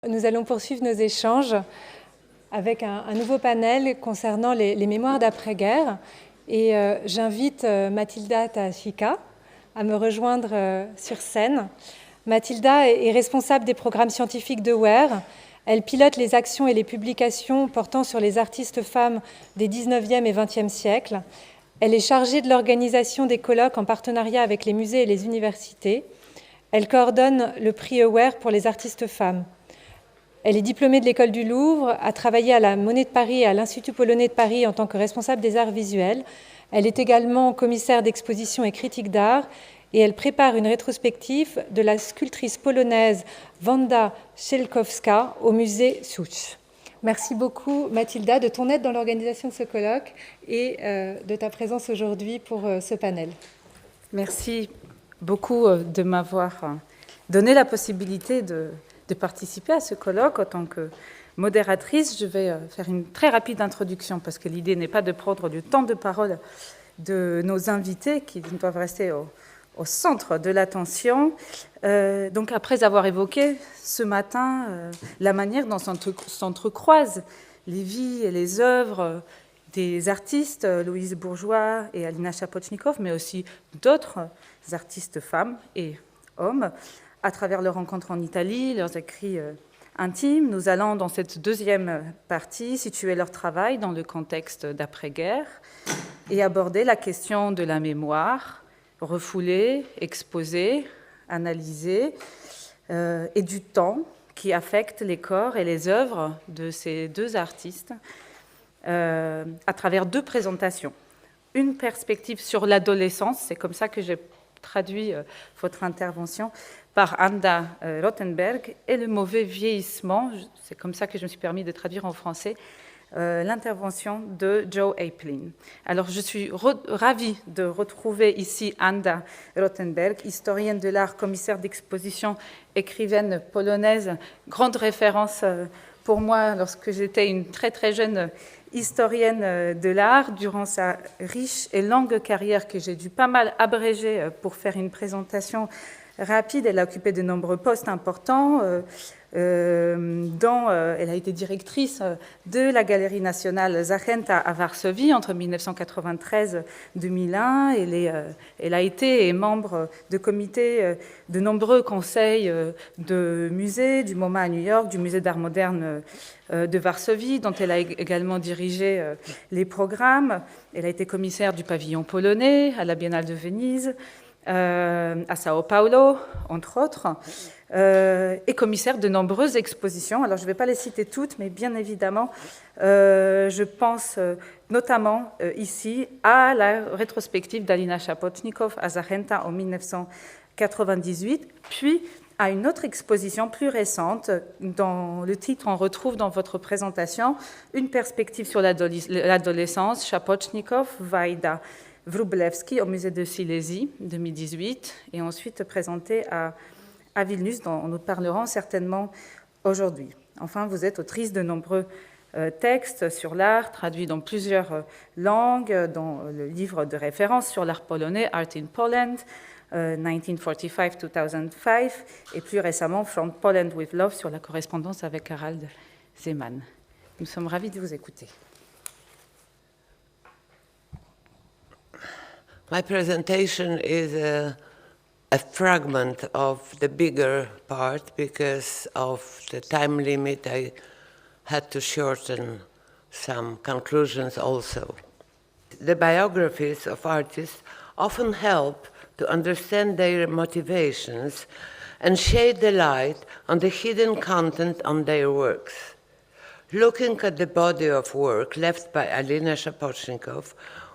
Nous allons poursuivre nos échanges avec un nouveau panel concernant les mémoires d'après-guerre. Et j'invite Mathilda Tashika à me rejoindre sur scène. Mathilda est responsable des programmes scientifiques de WER. Elle pilote les actions et les publications portant sur les artistes femmes des 19e et 20e siècles. Elle est chargée de l'organisation des colloques en partenariat avec les musées et les universités. Elle coordonne le prix WER pour les artistes femmes. Elle est diplômée de l'École du Louvre, a travaillé à la Monnaie de Paris et à l'Institut polonais de Paris en tant que responsable des arts visuels. Elle est également commissaire d'exposition et critique d'art et elle prépare une rétrospective de la sculptrice polonaise Wanda Szelkowska au musée Słuch. Merci beaucoup Mathilda de ton aide dans l'organisation de ce colloque et de ta présence aujourd'hui pour ce panel. Merci beaucoup de m'avoir donné la possibilité de participer à ce colloque en tant que modératrice. Je vais faire une très rapide introduction parce que l'idée n'est pas de prendre du temps de parole de nos invités qui doivent rester au centre de l'attention. Donc après avoir évoqué ce matin la manière dont s'entrecroisent les vies et les œuvres des artistes, Louise Bourgeois et Alina Szapocznikow, mais aussi d'autres artistes femmes et hommes, à travers leurs rencontres en Italie, leurs écrits intimes. Nous allons, dans cette deuxième partie, situer leur travail dans le contexte d'après-guerre et aborder la question de la mémoire, refoulée, exposée, analysée, et du temps qui affecte les corps et les œuvres de ces deux artistes à travers deux présentations. Une perspective sur l'adolescence, c'est comme ça que j'ai traduit votre intervention, par Anda Rothenberg, et le mauvais vieillissement, c'est comme ça que je me suis permis de traduire en français, l'intervention de Joe Aplin. Alors je suis ravie de retrouver ici Anda Rothenberg, historienne de l'art, commissaire d'exposition, écrivaine polonaise, grande référence pour moi lorsque j'étais une très très jeune historienne de l'art, durant sa riche et longue carrière que j'ai dû pas mal abréger pour faire une présentation rapide. Elle a occupé de nombreux postes importants, dont elle a été directrice de la Galerie nationale Zachęta à Varsovie entre 1993 et 2001. Elle a été membre de comités de nombreux conseils de musées, du MoMA à New York, du musée d'art moderne de Varsovie, dont elle a également dirigé les programmes. Elle a été commissaire du pavillon polonais à la Biennale de Venise, à Sao Paulo, entre autres, et commissaire de nombreuses expositions. Alors, je ne vais pas les citer toutes, mais bien évidemment, je pense notamment ici à la rétrospective d'Alina Szapocznikow à Zachęta en 1998, puis à une autre exposition plus récente, dont le titre on retrouve dans votre présentation, une perspective sur l'adolescence, Szapocznikow, Wajda, Wróblewski au musée de Silésie, 2018, et ensuite présenté à Vilnius, dont nous parlerons certainement aujourd'hui. Enfin, vous êtes autrice de nombreux textes sur l'art, traduits dans plusieurs langues, dont le livre de référence sur l'art polonais, Art in Poland, 1945-2005, et plus récemment, From Poland with Love, sur la correspondance avec Harald Zeman. Nous sommes ravis de vous écouter. My presentation is a fragment of the bigger part. Because of the time limit, I had to shorten some conclusions also. The biographies of artists often help to understand their motivations and shed the light on the hidden content on their works. Looking at the body of work left by Alina Szapocznikow,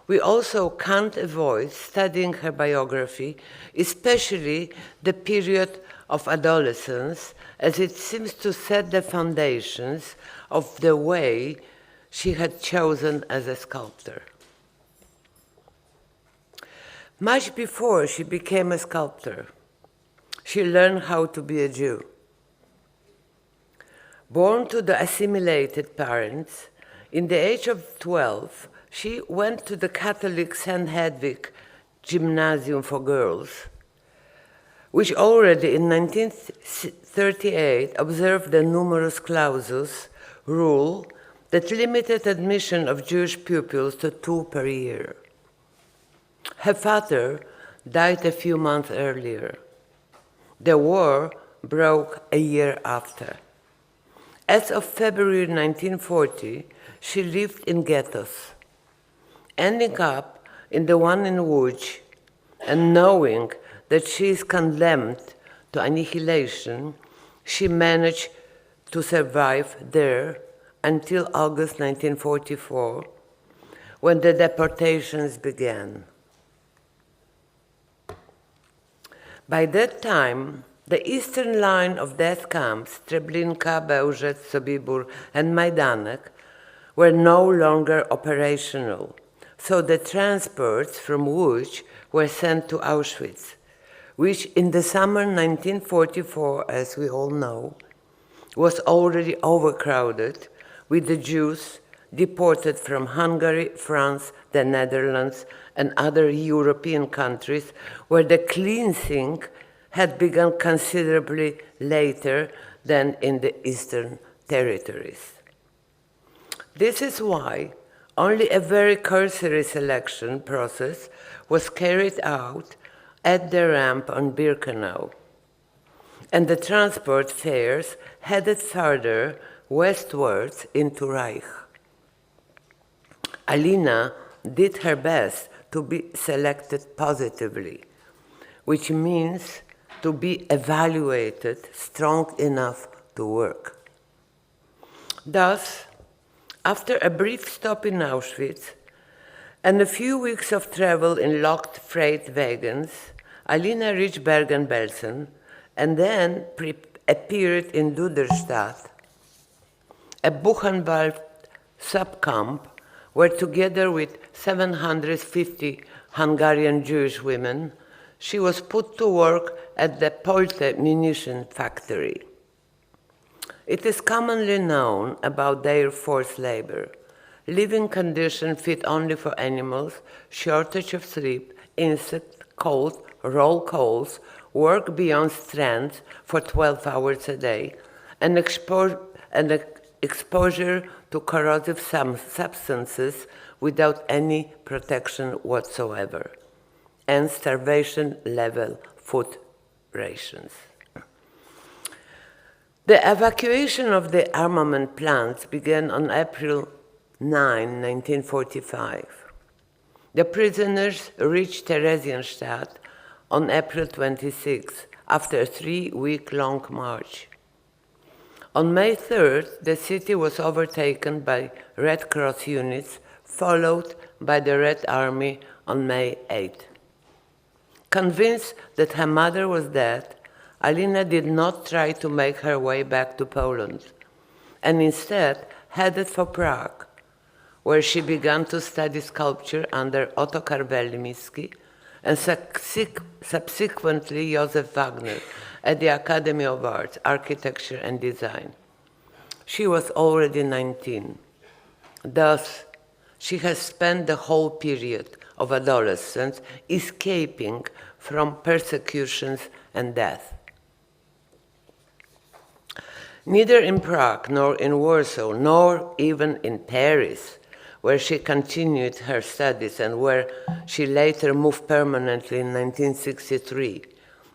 we also can't avoid studying her biography, especially the period of adolescence, as it seems to set the foundations of the way she had chosen as a sculptor. Much before she became a sculptor, she learned how to be a Jew. Born to the assimilated parents, in the age of 12, she went to the Catholic St. Hedwig Gymnasium for Girls, which already in 1938 observed the numerus clausus rule that limited admission of Jewish pupils to 2 per year. Her father died a few months earlier. The war broke a year after. As of February 1940, she lived in ghettos, ending up in the one in Łódź, and knowing that she is condemned to annihilation, she managed to survive there until August 1944, when the deportations began. By that time, the eastern line of death camps, Treblinka, Bełżec, Sobibór, and Majdanek, were no longer operational, so the transports from Łódź were sent to Auschwitz, which in the summer 1944, as we all know, was already overcrowded with the Jews deported from Hungary, France, the Netherlands, and other European countries, where the cleansing had begun considerably later than in the Eastern territories. This is why only a very cursory selection process was carried out at the ramp on Birkenau, and the transport fares headed further westwards into Reich. Alina did her best to be selected positively, which means to be evaluated strong enough to work. Thus, after a brief stop in Auschwitz and a few weeks of travel in locked freight wagons, Alina reached Bergen-Belsen and then appeared in Duderstadt, a Buchenwald subcamp where, together with 750 Hungarian Jewish women, she was put to work at the Polte munition factory. It is commonly known about their forced labor: living conditions fit only for animals, shortage of sleep, insects, cold, raw coals, work beyond strength for 12 hours a day, and exposure to corrosive substances without any protection whatsoever, and starvation-level food rations. The evacuation of the armament plants began on April 9, 1945. The prisoners reached Theresienstadt on April 26, after a 3-week-long march. On May 3rd, the city was overtaken by Red Cross units, followed by the Red Army on May 8th. Convinced that her mother was dead, Alina did not try to make her way back to Poland, and instead headed for Prague, where she began to study sculpture under Otto Karwelnicki and subsequently Josef Wagner at the Academy of Arts, Architecture and Design. She was already 19. Thus, she has spent the whole period of adolescence escaping from persecutions and death. Neither in Prague, nor in Warsaw, nor even in Paris, where she continued her studies and where she later moved permanently in 1963,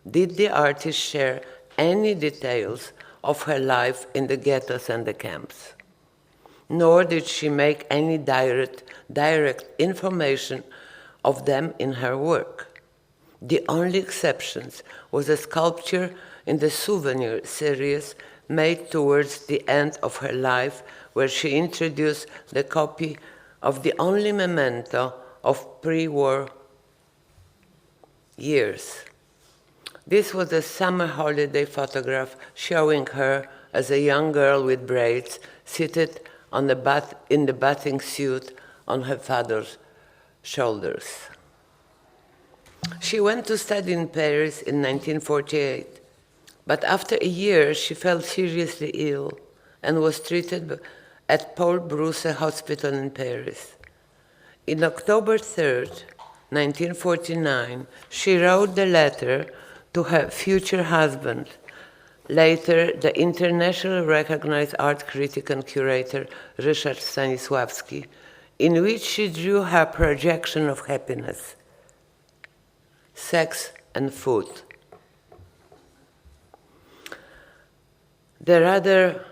did the artist share any details of her life in the ghettos and the camps. Nor did she make any direct information of them in her work. The only exceptions was a sculpture in the Souvenir series made towards the end of her life, where she introduced the copy of the only memento of pre-war years. This was a summer holiday photograph showing her as a young girl with braids, seated in the bathing suit on her father's shoulders. She went to study in Paris in 1948, but after a year she fell seriously ill and was treated at Paul Brousse Hospital in Paris. In October 3rd, 1949, she wrote the letter to her future husband, later the internationally recognized art critic and curator Ryszard Stanisławski, in which she drew her projection of happiness, sex and food. The rather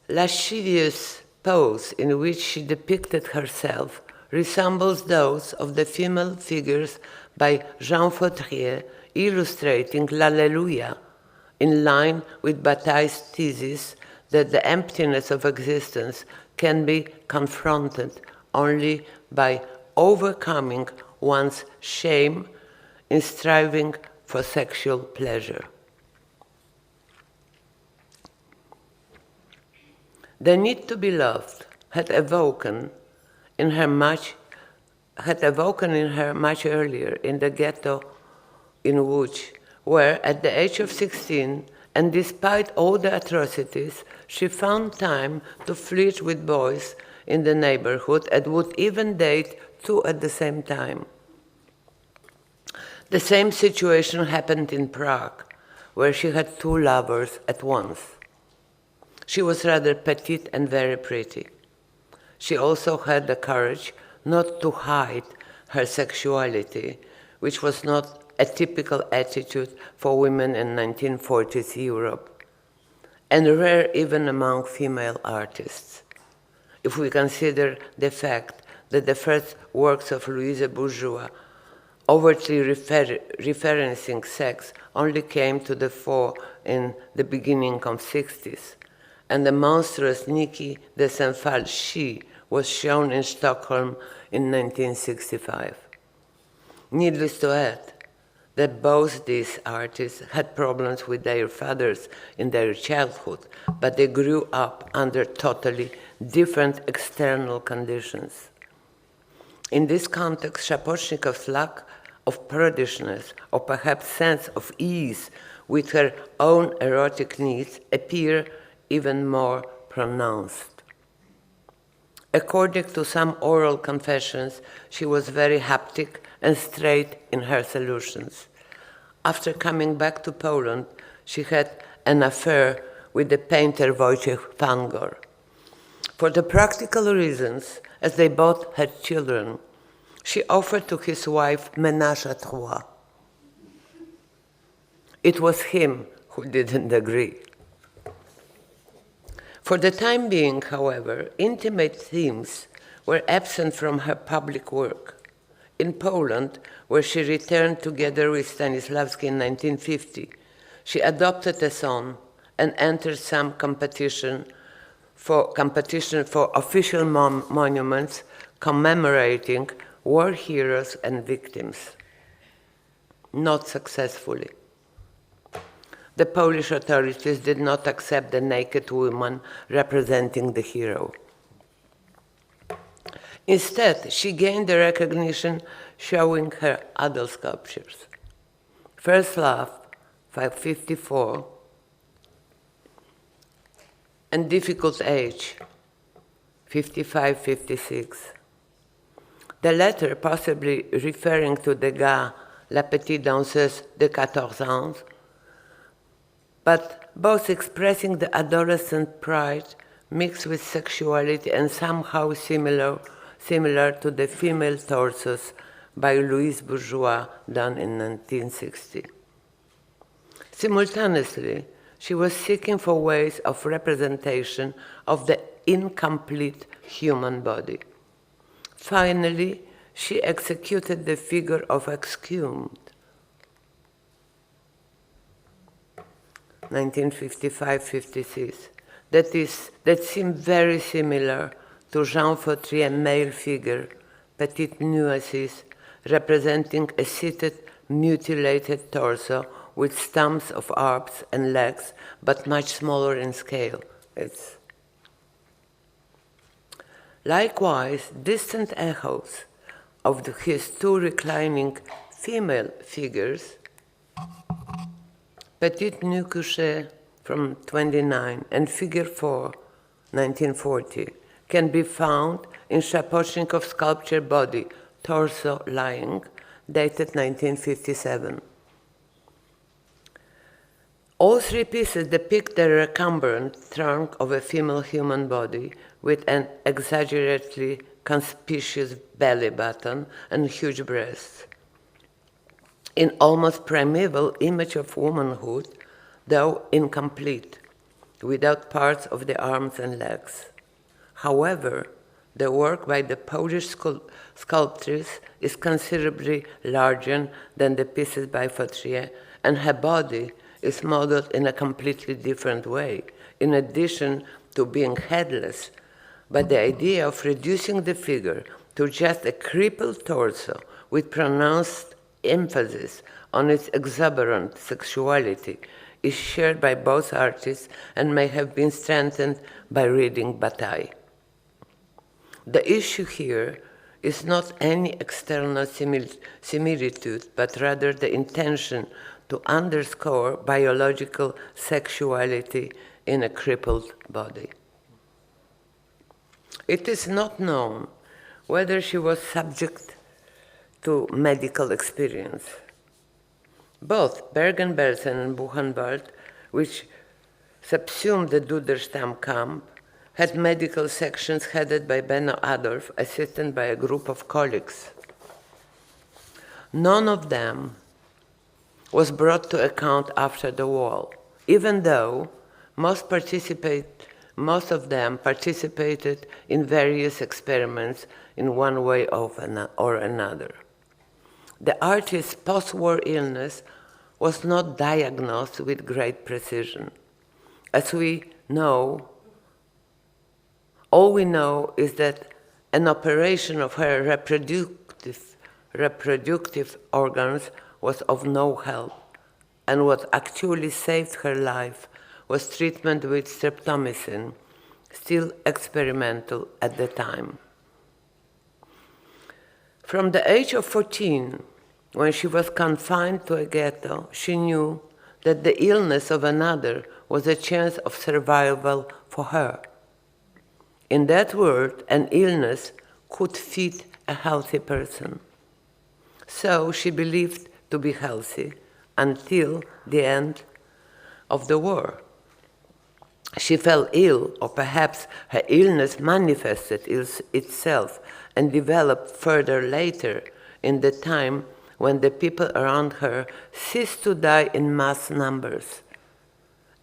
lascivious pose in which she depicted herself resembles those of the female figures by Jean Fautrier, illustrating l'Alléluia, in line with Bataille's thesis that the emptiness of existence can be confronted only by overcoming one's shame in striving for sexual pleasure. The need to be loved had awoken in her much earlier in the ghetto in Łódź, where at the age of 16, and despite all the atrocities, she found time to flirt with boys in the neighborhood and would even date two at the same time. The same situation happened in Prague, where she had two lovers at once. She was rather petite and very pretty. She also had the courage not to hide her sexuality, which was not a typical attitude for women in 1940s Europe, and rare even among female artists. If we consider the fact that the first works of Louise Bourgeois, overtly referencing sex, only came to the fore in the beginning of 60s, and the monstrous Niki de Senfal She was shown in Stockholm in 1965. Needless to add that both these artists had problems with their fathers in their childhood, but they grew up under totally different external conditions. In this context, Szapocznikows' lack of prudishness, or perhaps sense of ease with her own erotic needs, appear even more pronounced. According to some oral confessions, she was very haptic and straight in her solutions. After coming back to Poland, she had an affair with the painter Wojciech Fangor. For the practical reasons, as they both had children, she offered to his wife ménage à trois. It was him who didn't agree. For the time being, however, intimate themes were absent from her public work. In Poland, where she returned together with Stanisławski in 1950, she adopted a son and entered some competition for official monuments commemorating war heroes and victims. Not successfully. The Polish authorities did not accept the naked woman representing the hero. Instead, she gained the recognition showing her adult sculptures. First Love, 554, and Difficult Age, 55-56. The latter possibly referring to Degas' La Petite Danseuse de 14 ans, but both expressing the adolescent pride mixed with sexuality and somehow similar to the female torsos by Louise Bourgeois done in 1960. Simultaneously, she was seeking for ways of representation of the incomplete human body. Finally, she executed the figure of exhumed, 1955-56, that seemed very similar to Jean Fautrier's male figure, Petite Nuances, representing a seated, mutilated torso with stumps of arms and legs, but much smaller in scale. Likewise, distant echoes of his two reclining female figures, Petite Nu Couchée from 29 and Figure 4, 1940, can be found in Szapocznikows' sculpture Body, Torso Lying, dated 1957. All three pieces depict the recumbent trunk of a female human body with an exaggeratedly conspicuous belly button and huge breasts. An almost primeval image of womanhood, though incomplete, without parts of the arms and legs. However, the work by the Polish sculptress is considerably larger than the pieces by Fautrier, and her body is modeled in a completely different way, in addition to being headless. But the idea of reducing the figure to just a crippled torso with pronounced emphasis on its exuberant sexuality is shared by both artists and may have been strengthened by reading Bataille. The issue here is not any external similitude, but rather the intention to underscore biological sexuality in a crippled body. It is not known whether she was subject to medical experience. Both Bergen-Belsen and Buchenwald, which subsumed the Duderstam camp, had medical sections headed by Benno Adolf, assisted by a group of colleagues. None of them was brought to account after the war, even though most of them participated in various experiments in one way or another. The artist's post-war illness was not diagnosed with great precision. As we know, all we know is that an operation of her reproductive organs was of no help, and what actually saved her life was treatment with streptomycin, still experimental at the time. From the age of 14, when she was confined to a ghetto, she knew that the illness of another was a chance of survival for her. In that world, an illness could feed a healthy person. So she believed to be healthy until the end of the war. She fell ill, or perhaps her illness manifested itself and developed further later in the time when the people around her ceased to die in mass numbers,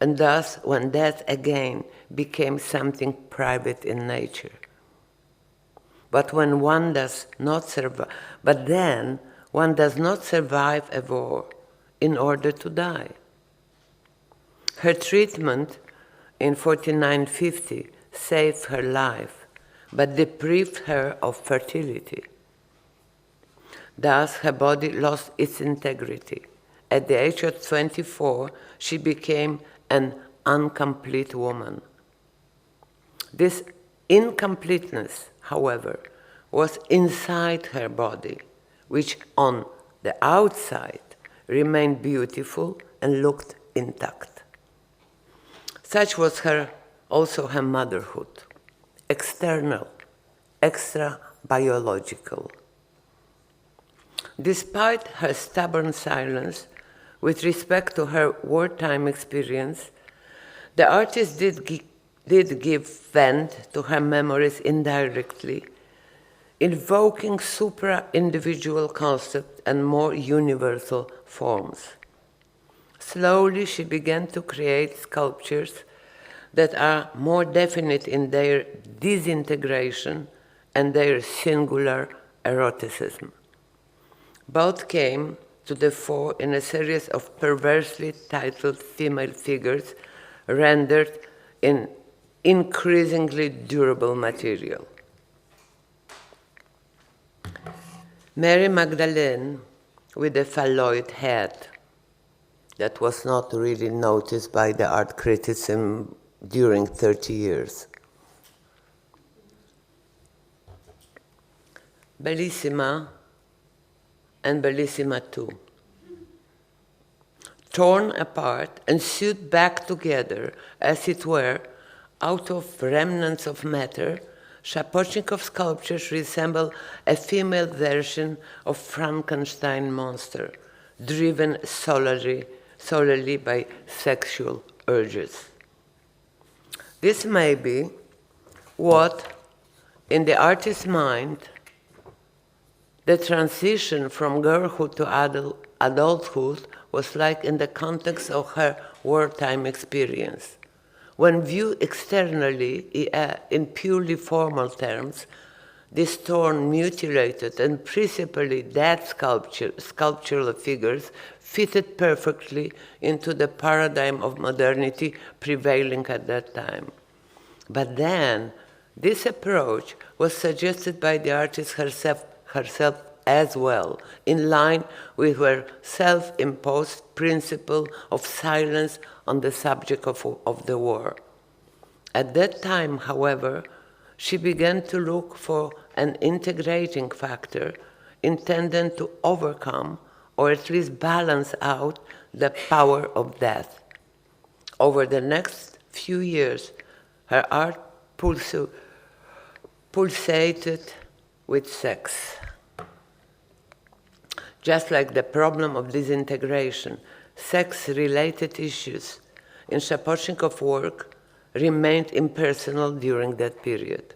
and thus when death again became something private in nature. But when one does not survive, one does not survive a war in order to die. Her treatment in 49-50 saved her life, but deprived her of fertility. Thus, her body lost its integrity. At the age of 24, she became an incomplete woman. This incompleteness, however, was inside her body, which on the outside remained beautiful and looked intact. Such was also her motherhood, external, extra-biological. Despite her stubborn silence with respect to her wartime experience, the artist did give vent to her memories indirectly, invoking supra-individual concepts and more universal forms. Slowly, she began to create sculptures that are more definite in their disintegration and their singular eroticism. Both came to the fore in a series of perversely titled female figures rendered in increasingly durable material. Mary Magdalene with a phalloid head that was not really noticed by the art criticism during 30 years. Bellissima and Bellissima II. Torn apart and sewed back together, as it were, out of remnants of matter, Szapocznikow sculptures resemble a female version of Frankenstein monster, driven solely solely by sexual urges. This may be what, in the artist's mind, the transition from girlhood to adulthood was like in the context of her wartime experience. When viewed externally, in purely formal terms, these torn, mutilated, and principally dead sculptural figures fitted perfectly into the paradigm of modernity prevailing at that time. But then, this approach was suggested by the artist herself as well, in line with her self-imposed principle of silence on the subject of the war. At that time, however, she began to look for an integrating factor intended to overcome or at least balance out the power of death. Over the next few years, her art pulsated with sex. Just like the problem of disintegration, sex-related issues in Szapocznikow work remained impersonal during that period.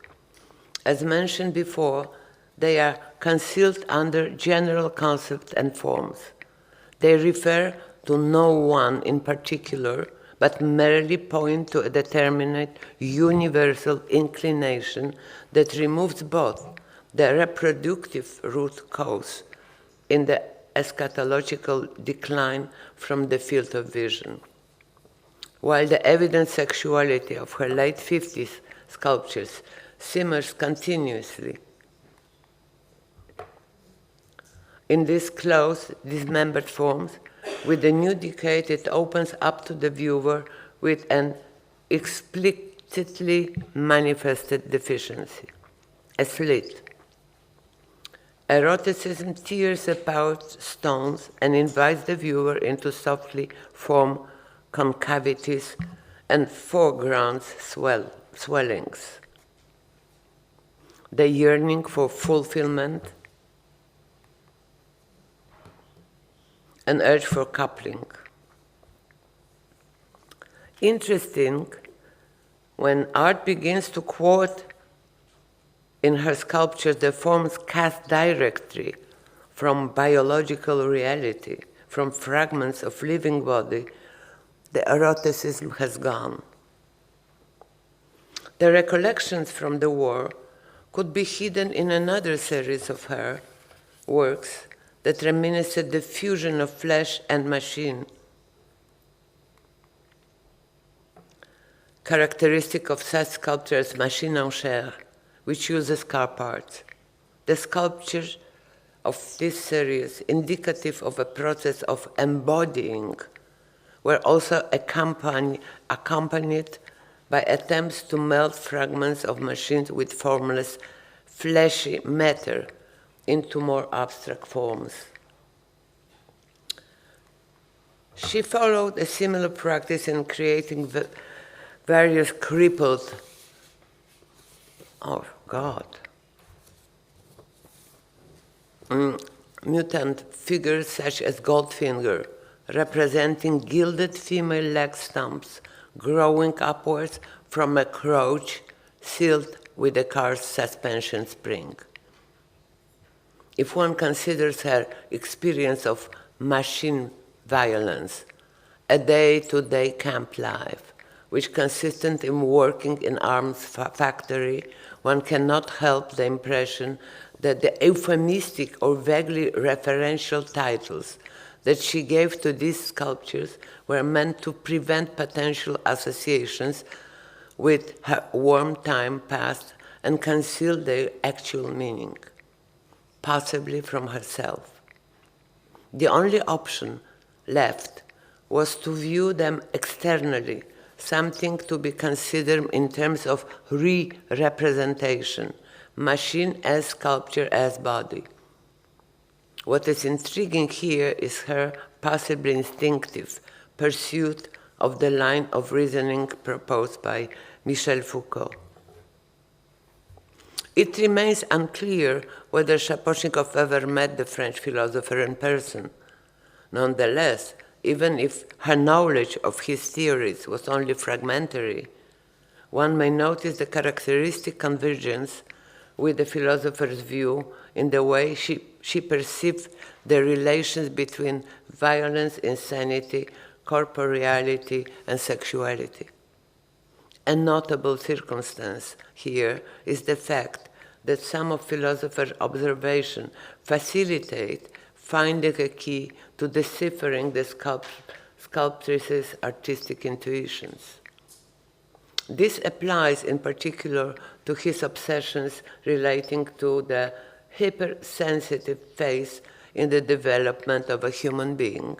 As mentioned before, they are concealed under general concepts and forms. They refer to no one in particular, but merely point to a determinate universal inclination that removes both the reproductive root cause in the eschatological decline from the field of vision. While the evident sexuality of her late 50s sculptures simmers continuously in these close, dismembered forms, with the new decade it opens up to the viewer with an explicitly manifested deficiency, a slit. Eroticism tears apart stones and invites the viewer into softly formed concavities and foreground swellings. The yearning for fulfillment, an urge for coupling. Interesting, when art begins to quote in her sculptures the forms cast directly from biological reality, from fragments of living body, the eroticism has gone. The recollections from the war could be hidden in another series of her works that reminisced the fusion of flesh and machine, characteristic of such sculpture as machine en chair, which uses car parts. The sculptures of this series, indicative of a process of embodying, were also accompanied by attempts to melt fragments of machines with formless, fleshy matter into more abstract forms. She followed a similar practice in creating various crippled, mutant figures such as Goldfinger, representing gilded female leg stumps growing upwards from a crotch sealed with a car's suspension spring. If one considers her experience of machine violence, a day-to-day camp life, which consisted in working in arms factory, one cannot help the impression that the euphemistic or vaguely referential titles that she gave to these sculptures were meant to prevent potential associations with her warm time past and conceal their actual meaning, possibly from herself. The only option left was to view them externally, something to be considered in terms of re-representation, machine as sculpture as body. What is intriguing here is her possibly instinctive pursuit of the line of reasoning proposed by Michel Foucault. It remains unclear whether Szapocznikow ever met the French philosopher in person. Nonetheless, even if her knowledge of his theories was only fragmentary, one may notice the characteristic convergence with the philosopher's view in the way she perceived the relations between violence, insanity, corporeality, and sexuality. A notable circumstance here is the fact that some of philosophers' observations facilitate finding a key to deciphering the sculptress's artistic intuitions. This applies in particular to his obsessions relating to the hypersensitive phase in the development of a human being,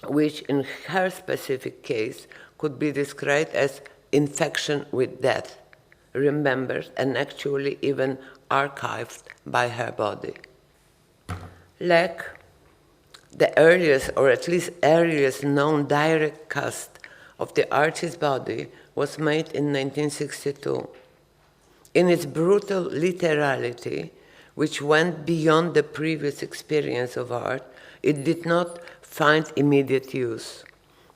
which in her specific case could be described as infection with death, remembered and actually even archived by her body. Like the earliest, or at least earliest known direct cast of the artist's body was made in 1962. In its brutal literality, which went beyond the previous experience of art, it did not find immediate use.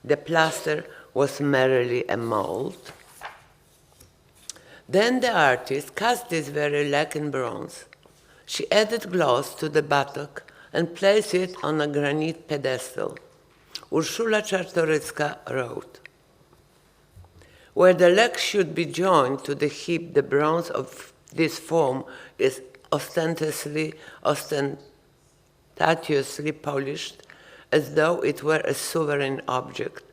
The plaster was merely a mold. Then the artist cast this very leg in bronze. She added gloss to the buttock and placed it on a granite pedestal. Urszula Czartoryska wrote, "Where the leg should be joined to the hip, the bronze of this form is ostentatiously polished, as though it were a sovereign object,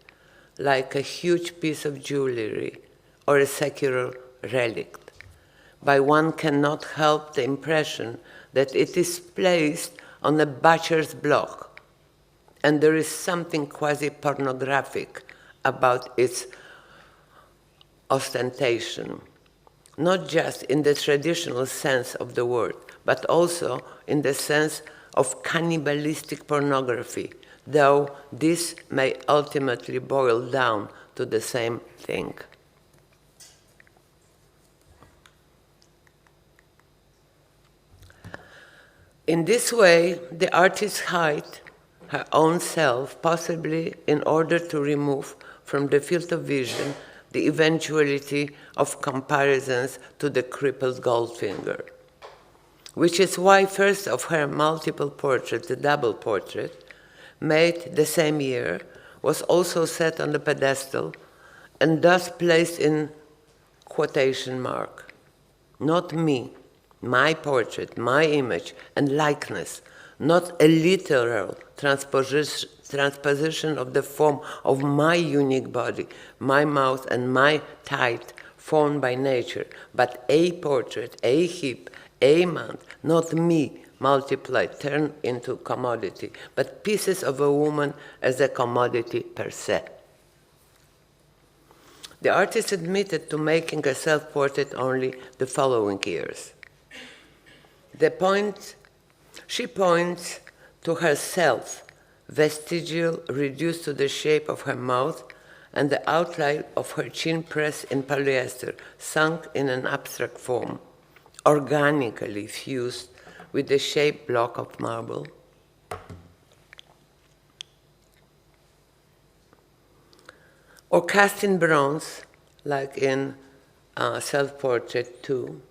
like a huge piece of jewelry or a secular relic. But one cannot help the impression that it is placed on a butcher's block, and there is something quasi-pornographic about its ostentation, not just in the traditional sense of the word, but also in the sense of cannibalistic pornography, though this may ultimately boil down to the same thing." In this way, the artist hid her own self, possibly in order to remove from the field of vision the eventuality of comparisons to the crippled Goldfinger, which is why first of her multiple portraits, the double portrait, made the same year, was also set on the pedestal and thus placed in quotation mark. Not me, my portrait, my image and likeness, not a literal transposition of the form of my unique body, my mouth and my teeth formed by nature, but a portrait, a hip, a mouth, not me, multiplied, turned into commodity, but pieces of a woman as a commodity per se. The artist admitted to making a self-portrait only the following years. She points to herself, vestigial, reduced to the shape of her mouth and the outline of her chin pressed in polyester, sunk in an abstract form, organically fused with the shaped block of marble. Or cast in bronze, like in Self-Portrait 2.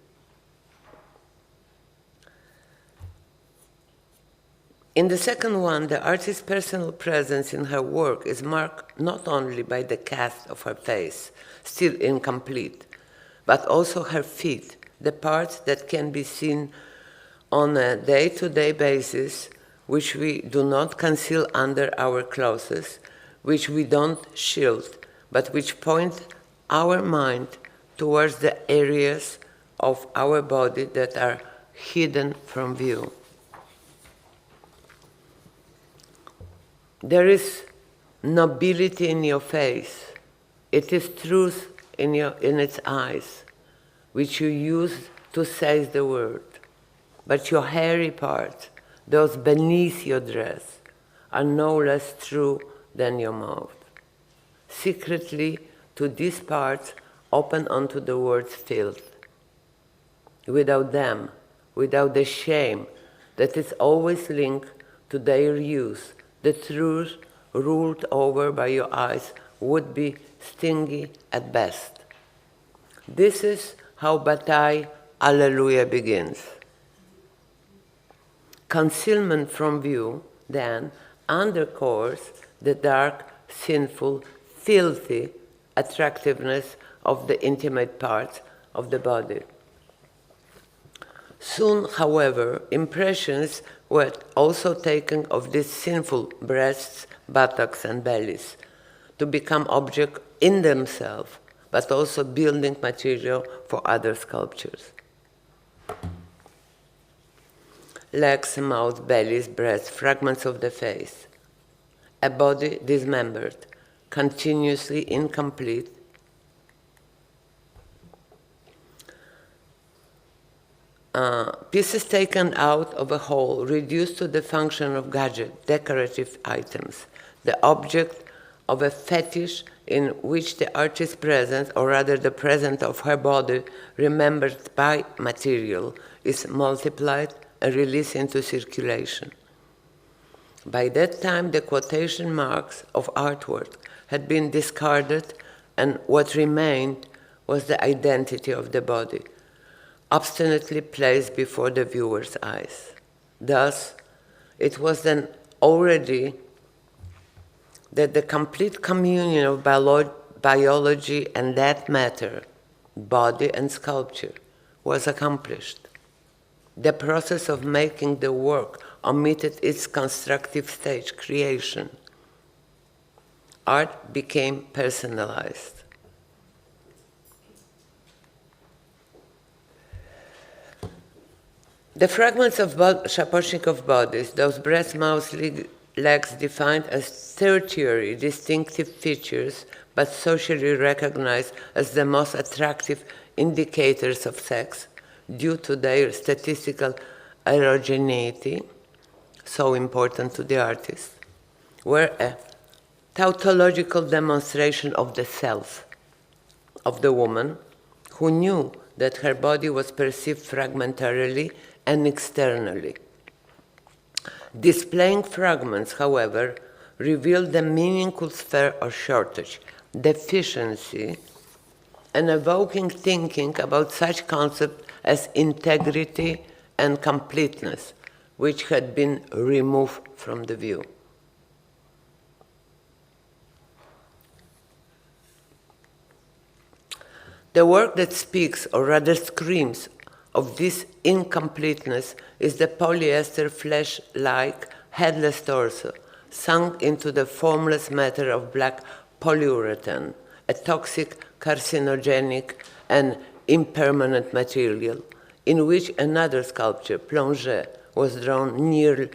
In the second one, the artist's personal presence in her work is marked not only by the cast of her face, still incomplete, but also her feet, the parts that can be seen on a day-to-day basis, which we do not conceal under our clothes, which we don't shield, but which point our mind towards the areas of our body that are hidden from view. There is nobility in your face. It is truth in its eyes, which you use to say the word. But your hairy parts, those beneath your dress, are no less true than your mouth. Secretly, to these parts, open onto the words filth. Without them, without the shame that is always linked to their use, the truth ruled over by your eyes would be stingy at best. This is how Bataille Alleluia begins. Concealment from view, then, underscores the dark, sinful, filthy attractiveness of the intimate parts of the body. Soon, however, impressions were also taken of these sinful breasts, buttocks, and bellies to become objects in themselves, but also building material for other sculptures. Legs, mouth, bellies, breasts, fragments of the face, a body dismembered, continuously incomplete, pieces taken out of a whole, reduced to the function of gadget, decorative items, the object of a fetish in which the artist's presence, or rather the presence of her body, remembered by material, is multiplied and released into circulation. By that time, the quotation marks of artwork had been discarded, and what remained was the identity of the body, obstinately placed before the viewer's eyes. Thus, it was then already that the complete communion of biology and that matter, body and sculpture, was accomplished. The process of making the work omitted its constructive stage, creation. Art became personalized. The fragments of Szapocznikow bodies, those breast, mouth, legs defined as tertiary distinctive features, but socially recognized as the most attractive indicators of sex due to their statistical erogeneity, so important to the artist, were a tautological demonstration of the self of the woman, who knew that her body was perceived fragmentarily and externally. Displaying fragments, however, revealed the meaningful sphere of shortage, deficiency, and evoking thinking about such concepts as integrity and completeness, which had been removed from the view. The work that speaks, or rather screams, of this incompleteness is the polyester flesh-like headless torso, sunk into the formless matter of black polyurethane, a toxic, carcinogenic, and impermanent material, in which another sculpture, plongée, was drawn nearly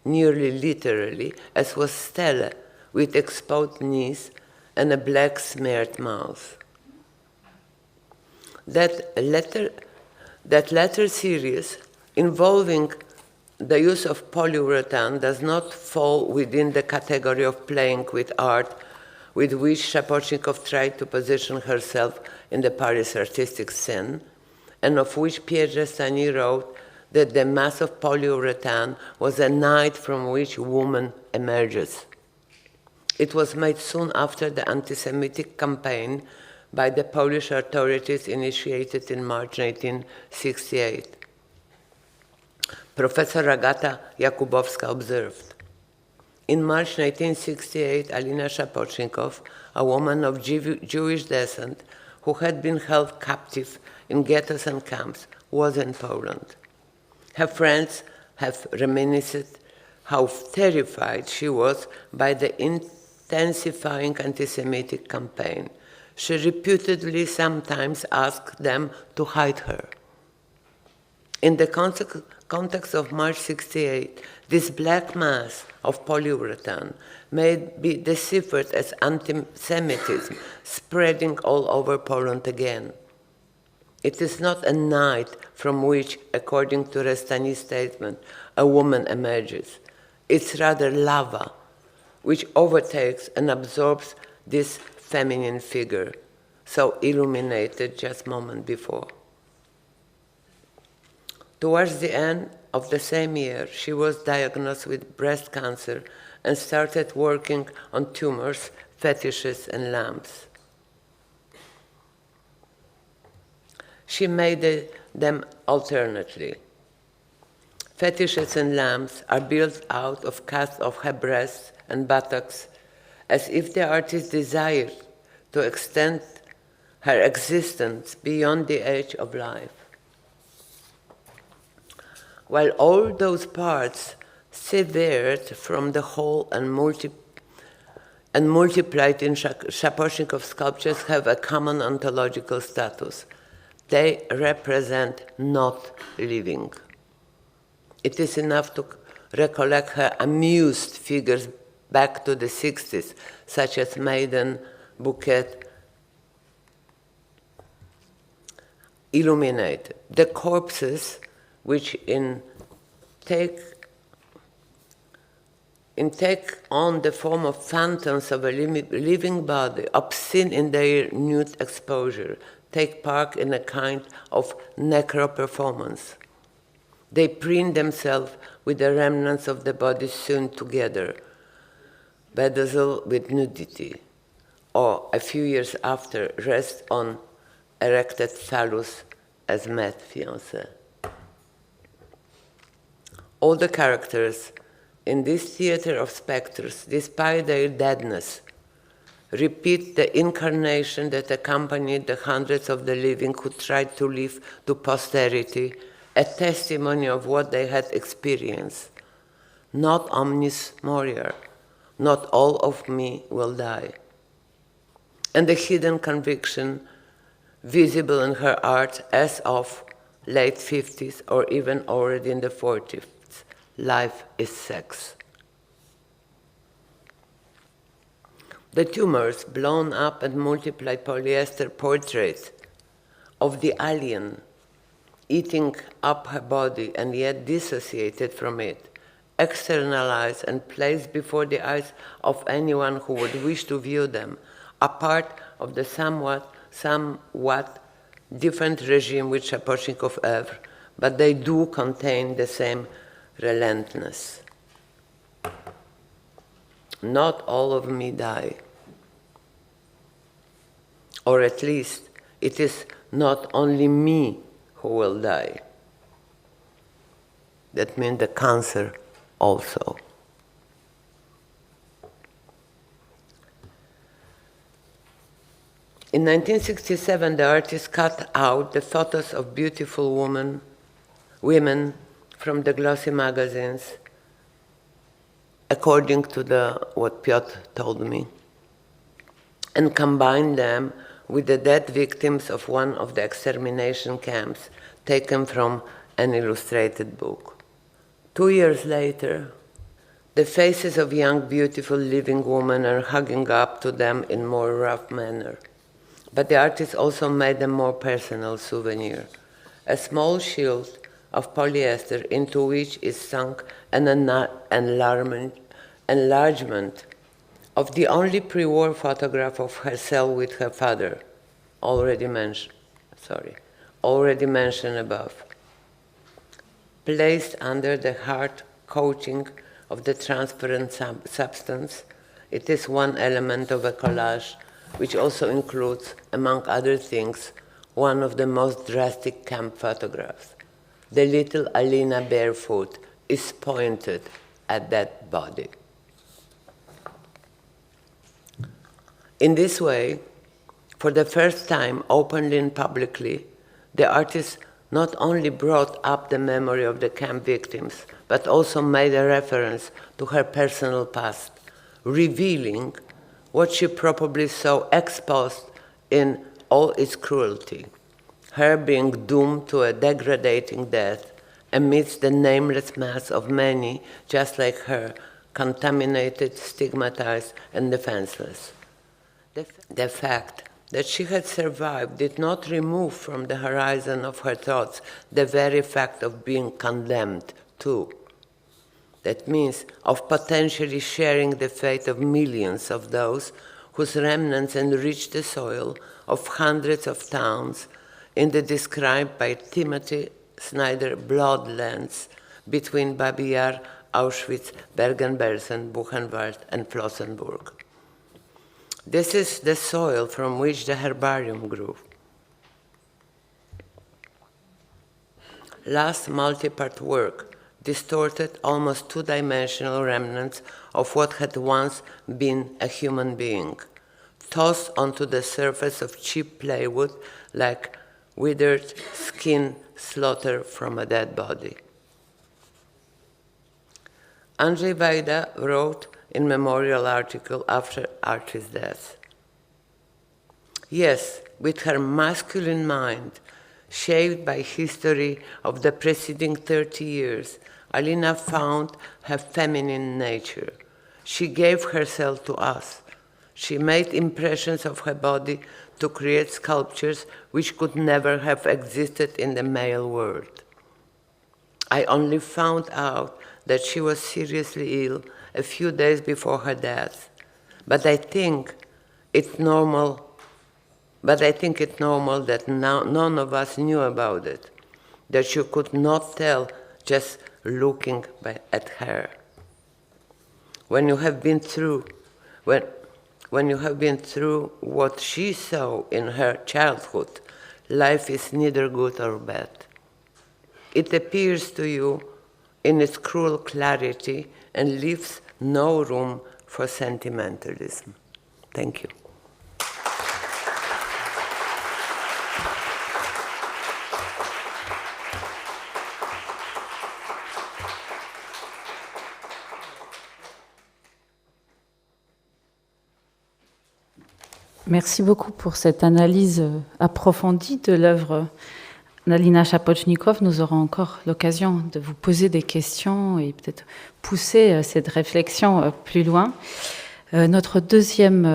literally, as was Stella, with exposed knees and a black smeared mouth. That latter series, involving the use of polyurethane, does not fall within the category of playing with art with which Szapocznikow tried to position herself in the Paris artistic scene, and of which Pierre Restany wrote that the mass of polyurethane was a night from which woman emerges. It was made soon after the anti-Semitic campaign by the Polish authorities initiated in March 1968. Professor Agata Jakubowska observed, in March 1968, Alina Szapocznikow, a woman of Jewish descent who had been held captive in ghettos and camps, was in Poland. Her friends have reminisced how terrified she was by the intensifying anti-Semitic campaign. She reputedly sometimes asked them to hide her. In the context of March 68, this black mass of polyurethane may be deciphered as anti-Semitism spreading all over Poland again. It is not a night from which, according to Restany's statement, a woman emerges. It's rather lava, which overtakes and absorbs this feminine figure, so illuminated just a moment before. Towards the end of the same year, she was diagnosed with breast cancer and started working on tumors, fetishes, and lamps. She made them alternately. Fetishes and lamps are built out of casts of her breasts and buttocks, as if the artist desired to extend her existence beyond the age of life. While all those parts severed from the whole and multiplied in Szapocznikow sculptures have a common ontological status. They represent not living. It is enough to recollect her amused figures back to the 60s, such as Maiden, Bouquet, Illuminated. The corpses, which take on the form of phantoms of a living body, obscene in their nude exposure, take part in a kind of necro-performance. They preen themselves with the remnants of the body sewn together, bedazzled with nudity, or a few years after, rest on erected phallus as mad fiancé. All the characters in this theater of specters, despite their deadness, repeat the incarnation that accompanied the hundreds of the living who tried to leave to posterity a testimony of what they had experienced. Not omnis moriar, not all of me will die. And the hidden conviction visible in her art as of late 50s or even already in the 40s, life is sex. The tumors, blown up and multiplied polyester portraits of the alien eating up her body and yet dissociated from it, externalized and placed before the eyes of anyone who would wish to view them, a part of the somewhat different regime with Szapocznikow oeuvre, but they do contain the same relentlessness. Not all of me die. Or at least, it is not only me who will die. That means the cancer also. In 1967, the artist cut out the photos of beautiful women from the glossy magazines, according to what Piotr told me, and combined them with the dead victims of one of the extermination camps, taken from an illustrated book. 2 years later, the faces of young, beautiful, living women are hugging up to them in more rough manner. But the artist also made a more personal souvenir, a small shield of polyester into which is sunk an enlargement of the only pre-war photograph of herself with her father, already mentioned above. Placed under the hard coating of the transparent substance, it is one element of a collage which also includes, among other things, one of the most drastic camp photographs. The little Alina barefoot is pointed at that body. In this way, for the first time, openly and publicly, the artist not only brought up the memory of the camp victims, but also made a reference to her personal past, revealing what she probably saw exposed in all its cruelty, her being doomed to a degrading death amidst the nameless mass of many just like her, contaminated, stigmatized, and defenseless. The fact that she had survived did not remove from the horizon of her thoughts the very fact of being condemned too. That means of potentially sharing the fate of millions of those whose remnants enrich the soil of hundreds of towns in the described by Timothy Snyder bloodlands between Babi Yar, Auschwitz, Bergen-Belsen, Buchenwald, and Flossenburg. This is the soil from which the herbarium grew. Last multi-part work distorted almost two-dimensional remnants of what had once been a human being, tossed onto the surface of cheap plywood like withered skin slaughtered from a dead body. Andrzej Wajda wrote in memorial article after Archie's death, "Yes, with her masculine mind, shaped by history of the preceding 30 years, Alina found her feminine nature. She gave herself to us. She made impressions of her body to create sculptures which could never have existed in the male world. I only found out that she was seriously ill a few days before her death, but I think it's normal that none of us knew about it, that you could not tell just looking at her. When you have been through what she saw in her childhood, life is neither good or bad. It appears to you in its cruel clarity and leaves no room for sentimentalism." Thank you. Merci beaucoup pour cette analyse approfondie de l'œuvre d'Alina Szapocznikow. Nous aurons encore l'occasion de vous poser des questions et peut-être pousser cette réflexion plus loin. Notre deuxième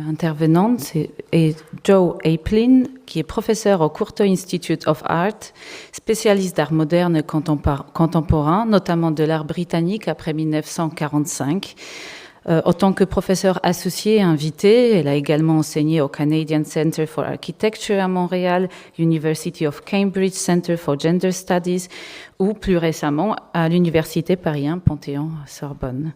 intervenante est Jo Aplin, qui est professeure au Courtauld Institute of Art, spécialiste d'art moderne et contemporain, notamment de l'art britannique après 1945. En tant que professeure associée et invitée, elle a également enseigné au Canadian Centre for Architecture à Montréal, University of Cambridge Center for Gender Studies ou plus récemment à l'Université Paris 1 Panthéon-Sorbonne.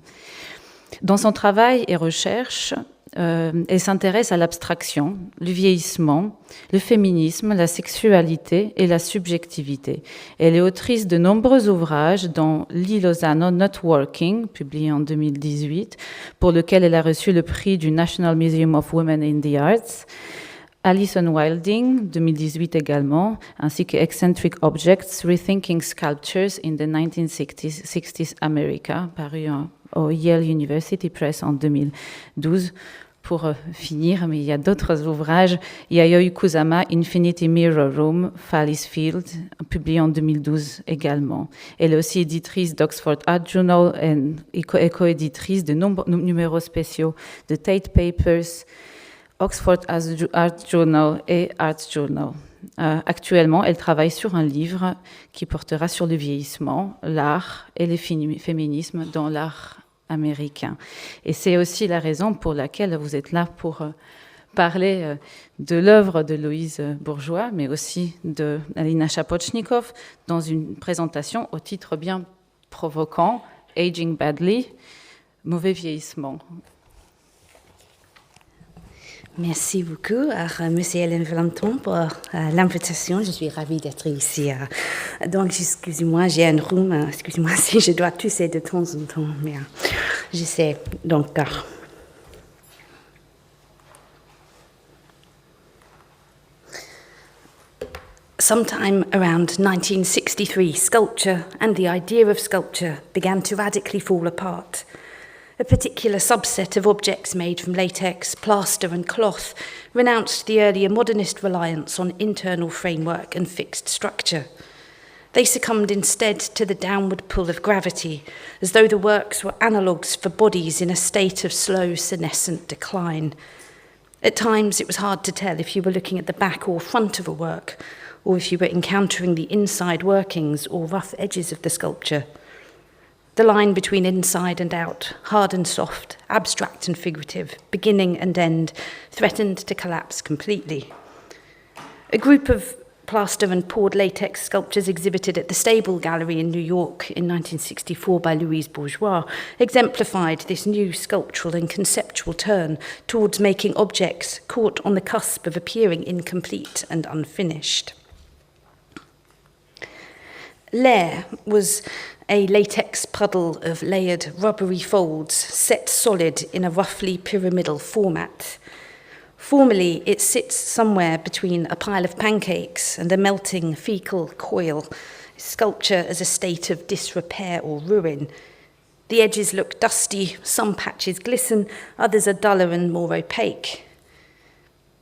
Dans son travail et recherche, elle s'intéresse à l'abstraction, le vieillissement, le féminisme, la sexualité et la subjectivité. Elle est autrice de nombreux ouvrages, dont Lee Lozano Not Working, publié en 2018, pour lequel elle a reçu le prix du National Museum of Women in the Arts, Alison Wilding, 2018 également, ainsi que Eccentric Objects, Rethinking Sculptures in the 1960s America, paru au Yale University Press en 2012. Pour finir, mais il y a d'autres ouvrages. Yayoi Kusama, Infinity Mirror Room, Fallis Field, publié en 2012 également. Elle est aussi éditrice d'Oxford Art Journal et co-éditrice de nombreux numéros spéciaux de Tate Papers, Oxford Art Journal et Art Journal. Actuellement, elle travaille sur un livre qui portera sur le vieillissement, l'art et le féminisme dans l'art américain. Et c'est aussi la raison pour laquelle vous êtes là pour parler de l'œuvre de Louise Bourgeois, mais aussi de Alina Szapocznikow, dans une présentation au titre bien provoquant, Aging Badly, mauvais vieillissement. Merci beaucoup à M. Hélène Valenton pour l'invitation. Je suis ravie d'être ici. Donc, excusez-moi, j'ai un rhume. Excusez-moi si je dois tousser de temps en temps, mais j'essaie. Donc, sometime around 1963, sculpture and the idea of sculpture began to radically fall apart. A particular subset of objects made from latex, plaster and cloth renounced the earlier modernist reliance on internal framework and fixed structure. They succumbed instead to the downward pull of gravity, as though the works were analogues for bodies in a state of slow senescent decline. At times it was hard to tell if you were looking at the back or front of a work, or if you were encountering the inside workings or rough edges of the sculpture. The line between inside and out, hard and soft, abstract and figurative, beginning and end, threatened to collapse completely. A group of plaster and poured latex sculptures exhibited at the Stable Gallery in New York in 1964 by Louise Bourgeois exemplified this new sculptural and conceptual turn towards making objects caught on the cusp of appearing incomplete and unfinished. Leurs was a latex puddle of layered rubbery folds set solid in a roughly pyramidal format. Formally, it sits somewhere between a pile of pancakes and a melting fecal coil, sculpture as a state of disrepair or ruin. The edges look dusty, some patches glisten, others are duller and more opaque.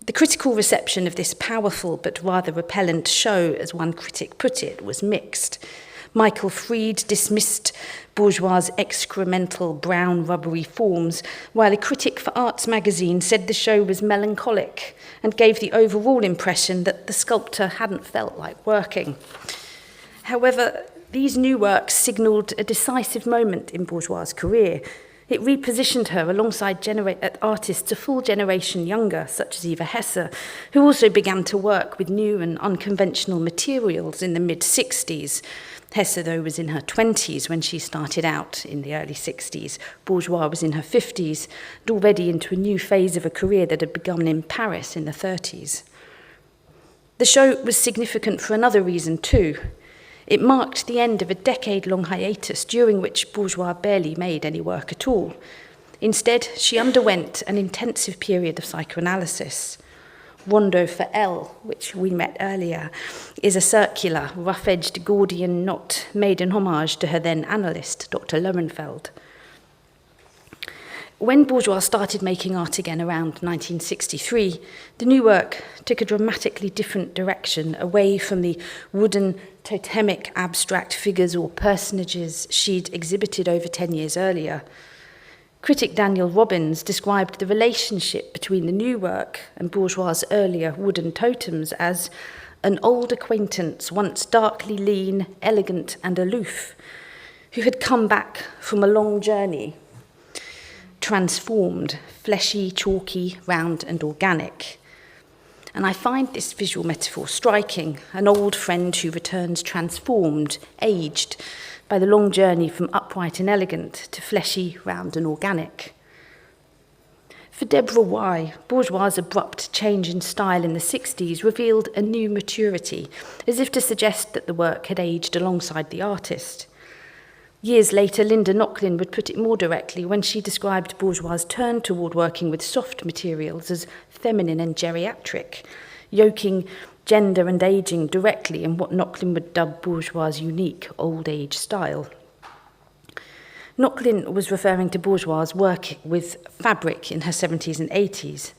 The critical reception of this powerful but rather repellent show, as one critic put it, was mixed. Michael Fried dismissed Bourgeois' excremental brown rubbery forms, while a critic for Arts magazine said the show was melancholic and gave the overall impression that the sculptor hadn't felt like working. However, these new works signalled a decisive moment in Bourgeois' career. It repositioned her alongside artists a full generation younger, such as Eva Hesse, who also began to work with new and unconventional materials in the mid-60s. Hesse, though, was in her 20s when she started out in the early 60s. Bourgeois was in her 50s, and already into a new phase of a career that had begun in Paris in the 30s. The show was significant for another reason, too. It marked the end of a decade-long hiatus during which Bourgeois barely made any work at all. Instead, she underwent an intensive period of psychoanalysis. Rondo for L, which we met earlier, is a circular, rough-edged Gordian knot made in homage to her then analyst, Dr. Lowenfeld. When Bourgeois started making art again around 1963, the new work took a dramatically different direction, away from the wooden, totemic abstract figures or personages she'd exhibited over 10 years earlier. Critic Daniel Robbins described the relationship between the new work and Bourgeois' earlier wooden totems as an old acquaintance, once darkly lean, elegant and aloof, who had come back from a long journey, transformed, fleshy, chalky, round and organic. And I find this visual metaphor striking, an old friend who returns transformed, aged, by the long journey from upright and elegant to fleshy, round and organic. For Deborah Y., Bourgeois' abrupt change in style in the 60s revealed a new maturity, as if to suggest that the work had aged alongside the artist. Years later, Linda Nochlin would put it more directly when she described Bourgeois' turn toward working with soft materials as feminine and geriatric, yoking gender and aging directly in what Nochlin would dub Bourgeois' unique old age style. Nochlin was referring to Bourgeois' work with fabric in her 70s and 80s.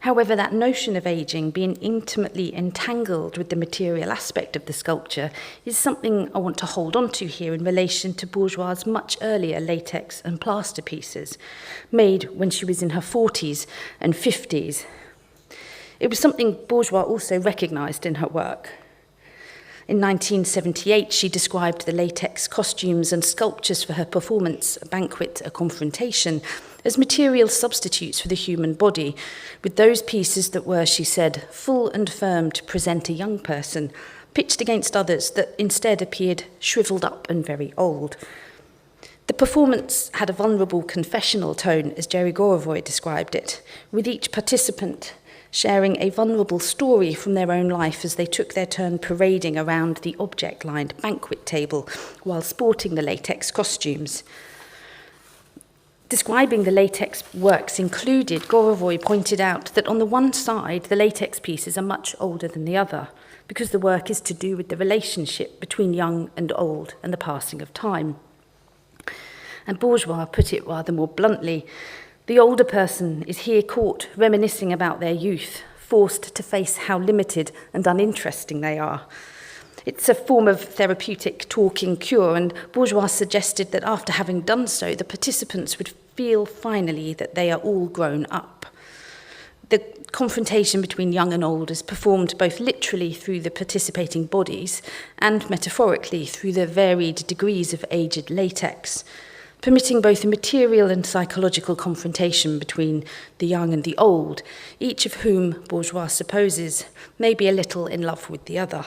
However, that notion of aging being intimately entangled with the material aspect of the sculpture is something I want to hold on to here in relation to Bourgeois' much earlier latex and plaster pieces, made when she was in her 40s and 50s. It was something Bourgeois also recognised in her work. In 1978, she described the latex costumes and sculptures for her performance, A Banquet, A Confrontation, as material substitutes for the human body, with those pieces that were, she said, full and firm to present a young person, pitched against others that instead appeared shriveled up and very old. The performance had a vulnerable confessional tone, as Jerry Gorovoy described it, with each participant sharing a vulnerable story from their own life as they took their turn parading around the object-lined banquet table while sporting the latex costumes. Describing the latex works included, Gorovoy pointed out that on the one side, the latex pieces are much older than the other, because the work is to do with the relationship between young and old and the passing of time. And Bourgeois put it rather more bluntly: the older person is here caught reminiscing about their youth, forced to face how limited and uninteresting they are. It's a form of therapeutic talking cure, and Bourgeois suggested that after having done so, the participants would feel finally that they are all grown up. The confrontation between young and old is performed both literally through the participating bodies and metaphorically through the varied degrees of aged latex. permitting both a material and psychological confrontation between the young and the old, each of whom, Bourgeois supposes, may be a little in love with the other.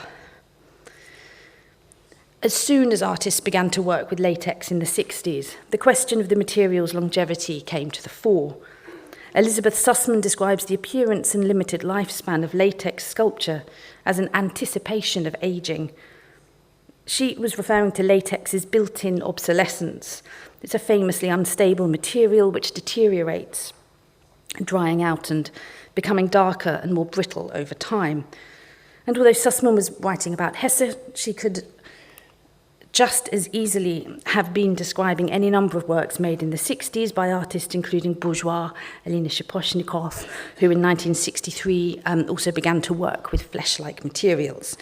As soon as artists began to work with latex in the 60s, the question of the material's longevity came to the fore. Elizabeth Sussman describes the appearance and limited lifespan of latex sculpture as an anticipation of aging. She was referring to latex's built-in obsolescence. It's a famously unstable material which deteriorates, drying out and becoming darker and more brittle over time. And although Sussman was writing about Hesse, she could just as easily have been describing any number of works made in the 60s by artists including Bourgeois, Alina Szapocznikow, who in 1963 also began to work with flesh-like materials.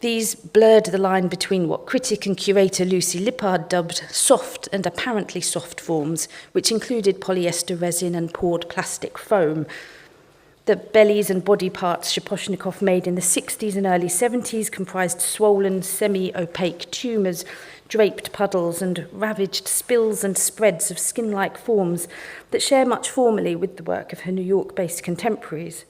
These blurred the line between what critic and curator Lucy Lippard dubbed soft and apparently soft forms, which included polyester resin and poured plastic foam. The bellies and body parts Szapocznikow made in the 60s and early 70s comprised swollen, semi-opaque tumours, draped puddles and ravaged spills and spreads of skin-like forms that share much formally with the work of her New York-based contemporaries.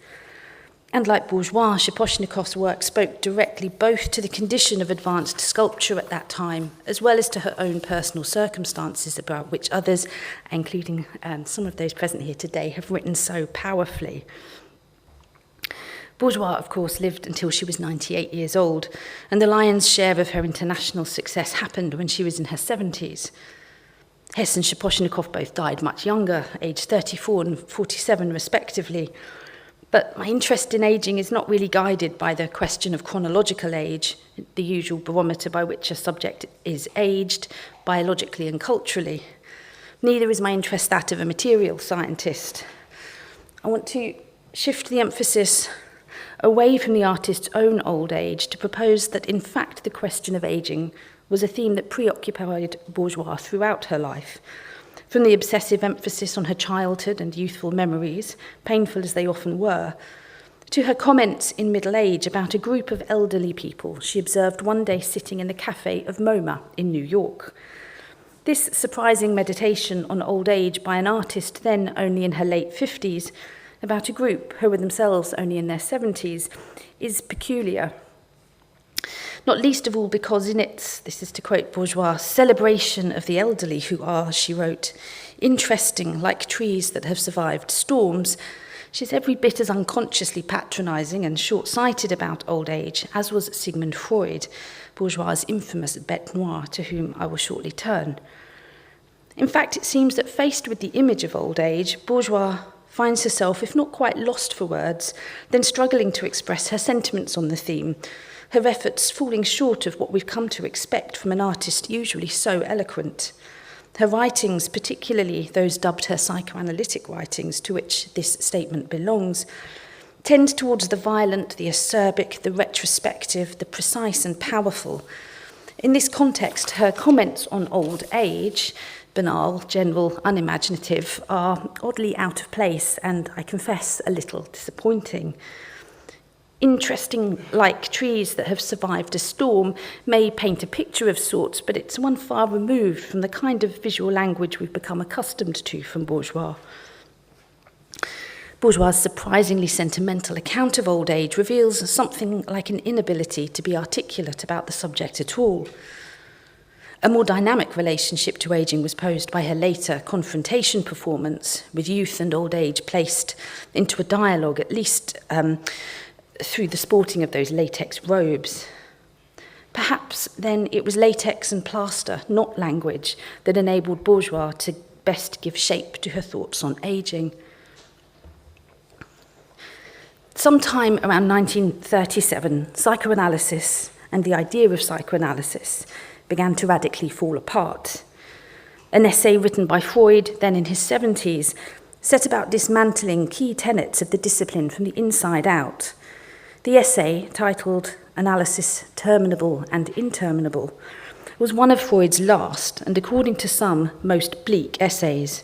And like Bourgeois, Szapocznikows work spoke directly both to the condition of advanced sculpture at that time, as well as to her own personal circumstances about which others, including some of those present here today, have written so powerfully. Bourgeois, of course, lived until she was 98 years old, and the lion's share of her international success happened when she was in her 70s. Hess and Szapocznikow both died much younger, aged 34 and 47 respectively. But my interest in ageing is not really guided by the question of chronological age, the usual barometer by which a subject is aged, biologically and culturally. Neither is my interest that of a material scientist. I want to shift the emphasis away from the artist's own old age to propose that, in fact, the question of ageing was a theme that preoccupied Bourgeois throughout her life. From the obsessive emphasis on her childhood and youthful memories, painful as they often were, to her comments in middle age about a group of elderly people she observed one day sitting in the cafe of MoMA in New York. This surprising meditation on old age by an artist then only in her late 50s, about a group who were themselves only in their 70s, is peculiar. Not least of all because in its, this is to quote Bourgeois, celebration of the elderly who are, she wrote, interesting like trees that have survived storms, she's every bit as unconsciously patronising and short-sighted about old age as was Sigmund Freud, Bourgeois' infamous bête noire, to whom I will shortly turn. In fact, it seems that faced with the image of old age, Bourgeois finds herself, if not quite lost for words, then struggling to express her sentiments on the theme, her efforts falling short of what we've come to expect from an artist usually so eloquent. Her writings, particularly those dubbed her psychoanalytic writings, to which this statement belongs, tend towards the violent, the acerbic, the retrospective, the precise and powerful. In this context, her comments on old age, banal, general, unimaginative, are oddly out of place and, I confess, a little disappointing. Interesting like trees that have survived a storm may paint a picture of sorts, but it's one far removed from the kind of visual language we've become accustomed to from Bourgeois. Bourgeois' surprisingly sentimental account of old age reveals something like an inability to be articulate about the subject at all. A more dynamic relationship to ageing was posed by her later confrontation performance, with youth and old age placed into a dialogue, at least through the sporting of those latex robes. Perhaps then it was latex and plaster, not language, that enabled Bourgeois to best give shape to her thoughts on ageing. Sometime around 1937, psychoanalysis and the idea of psychoanalysis began to radically fall apart. An essay written by Freud, then in his 70s, set about dismantling key tenets of the discipline from the inside out. The essay, titled Analysis Terminable and Interminable, was one of Freud's last and, according to some, most bleak essays.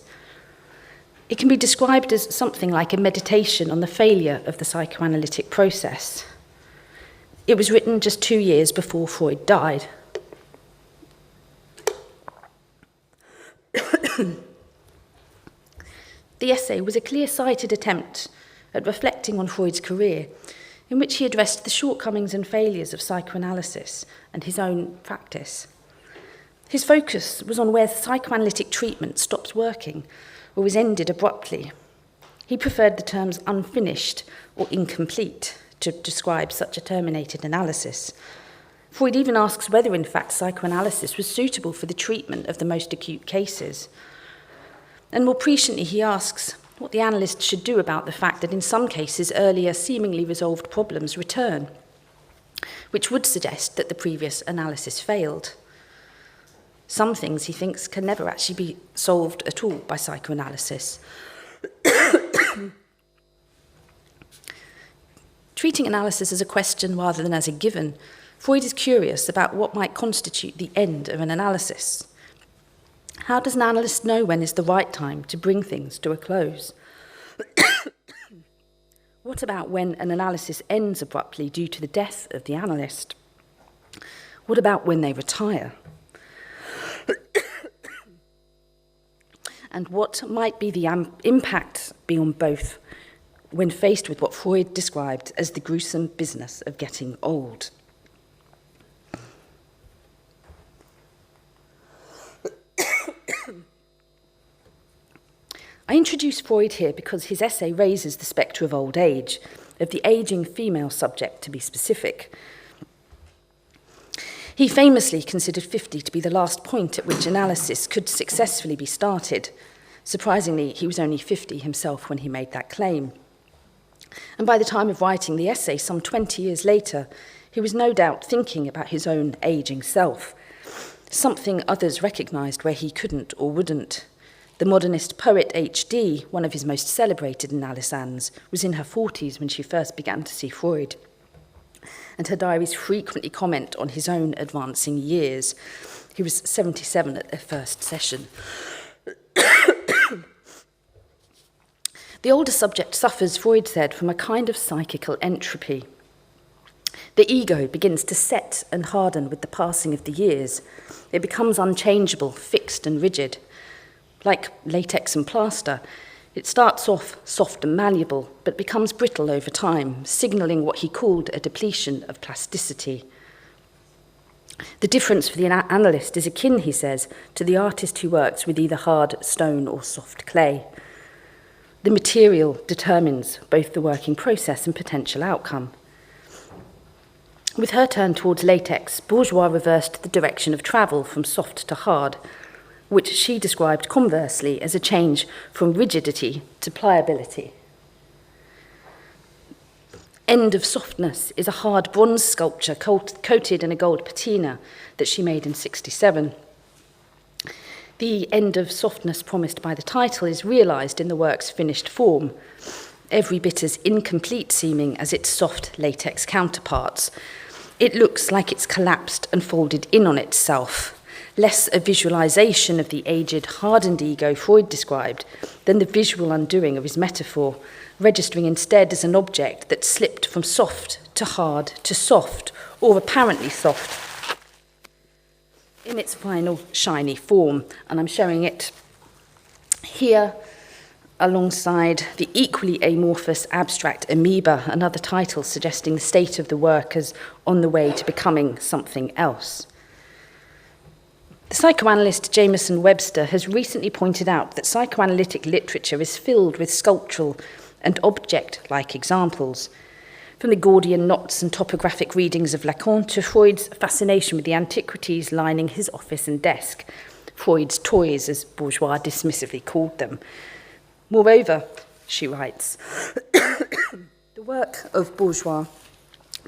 It can be described as something like a meditation on the failure of the psychoanalytic process. It was written just 2 years before Freud died. The essay was a clear-sighted attempt at reflecting on Freud's career, in which he addressed the shortcomings and failures of psychoanalysis and his own practice. His focus was on where psychoanalytic treatment stops working or is ended abruptly. He preferred the terms unfinished or incomplete to describe such a terminated analysis. Freud even asks whether, in fact, psychoanalysis was suitable for the treatment of the most acute cases. And more presciently, he asks what the analyst should do about the fact that in some cases earlier seemingly resolved problems return, which would suggest that the previous analysis failed. Some things, he thinks, can never actually be solved at all by psychoanalysis. Treating analysis as a question rather than as a given, Freud is curious about what might constitute the end of an analysis. How does an analyst know when is the right time to bring things to a close? What about when an analysis ends abruptly due to the death of the analyst? What about when they retire? And what might be the impact be on both when faced with what Freud described as the gruesome business of getting old? I introduce Freud here because his essay raises the spectre of old age, of the ageing female subject to be specific. He famously considered 50 to be the last point at which analysis could successfully be started. Surprisingly, he was only 50 himself when he made that claim. And by the time of writing the essay, some 20 years later, he was no doubt thinking about his own ageing self, something others recognised where he couldn't or wouldn't. The modernist poet H.D., one of his most celebrated analysans, was in her 40s when she first began to see Freud. And her diaries frequently comment on his own advancing years. He was 77 at their first session. The older subject suffers, Freud said, from a kind of psychical entropy. The ego begins to set and harden with the passing of the years. It becomes unchangeable, fixed and rigid. Like latex and plaster, it starts off soft and malleable, but becomes brittle over time, signalling what he called a depletion of plasticity. The difference for the analyst is akin, he says, to the artist who works with either hard stone or soft clay. The material determines both the working process and potential outcome. With her turn towards latex, Bourgeois reversed the direction of travel from soft to hard, which she described conversely as a change from rigidity to pliability. End of Softness is a hard bronze sculpture coated in a gold patina that she made in 1967. The end of softness promised by the title is realised in the work's finished form, every bit as incomplete seeming as its soft latex counterparts. It looks like it's collapsed and folded in on itself, less a visualisation of the aged, hardened ego Freud described than the visual undoing of his metaphor, registering instead as an object that slipped from soft to hard to soft, or apparently soft, in its final shiny form. And I'm showing it here alongside the equally amorphous abstract amoeba, another title suggesting the state of the work as on the way to becoming something else. The psychoanalyst Jameson Webster has recently pointed out that psychoanalytic literature is filled with sculptural and object-like examples, from the Gordian knots and topographic readings of Lacan to Freud's fascination with the antiquities lining his office and desk, Freud's toys, as Bourgeois dismissively called them. Moreover, she writes, the work of Bourgeois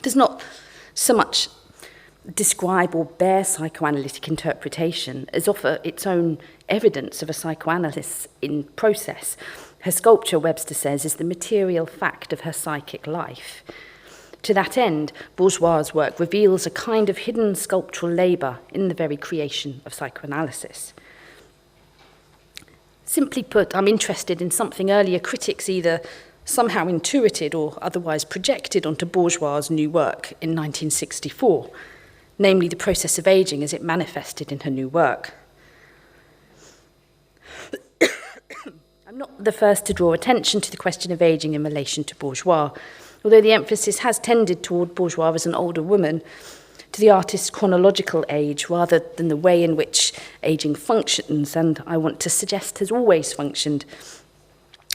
does not so much describe or bear psychoanalytic interpretation as offer its own evidence of a psychoanalyst in process. Her sculpture, Webster says, is the material fact of her psychic life. To that end, Bourgeois' work reveals a kind of hidden sculptural labour in the very creation of psychoanalysis. Simply put, I'm interested in something earlier critics either somehow intuited or otherwise projected onto Bourgeois' new work in 1964, namely the process of ageing as it manifested in her new work. I'm not the first to draw attention to the question of ageing in relation to Bourgeois, although the emphasis has tended toward Bourgeois as an older woman, to the artist's chronological age rather than the way in which ageing functions, and I want to suggest has always functioned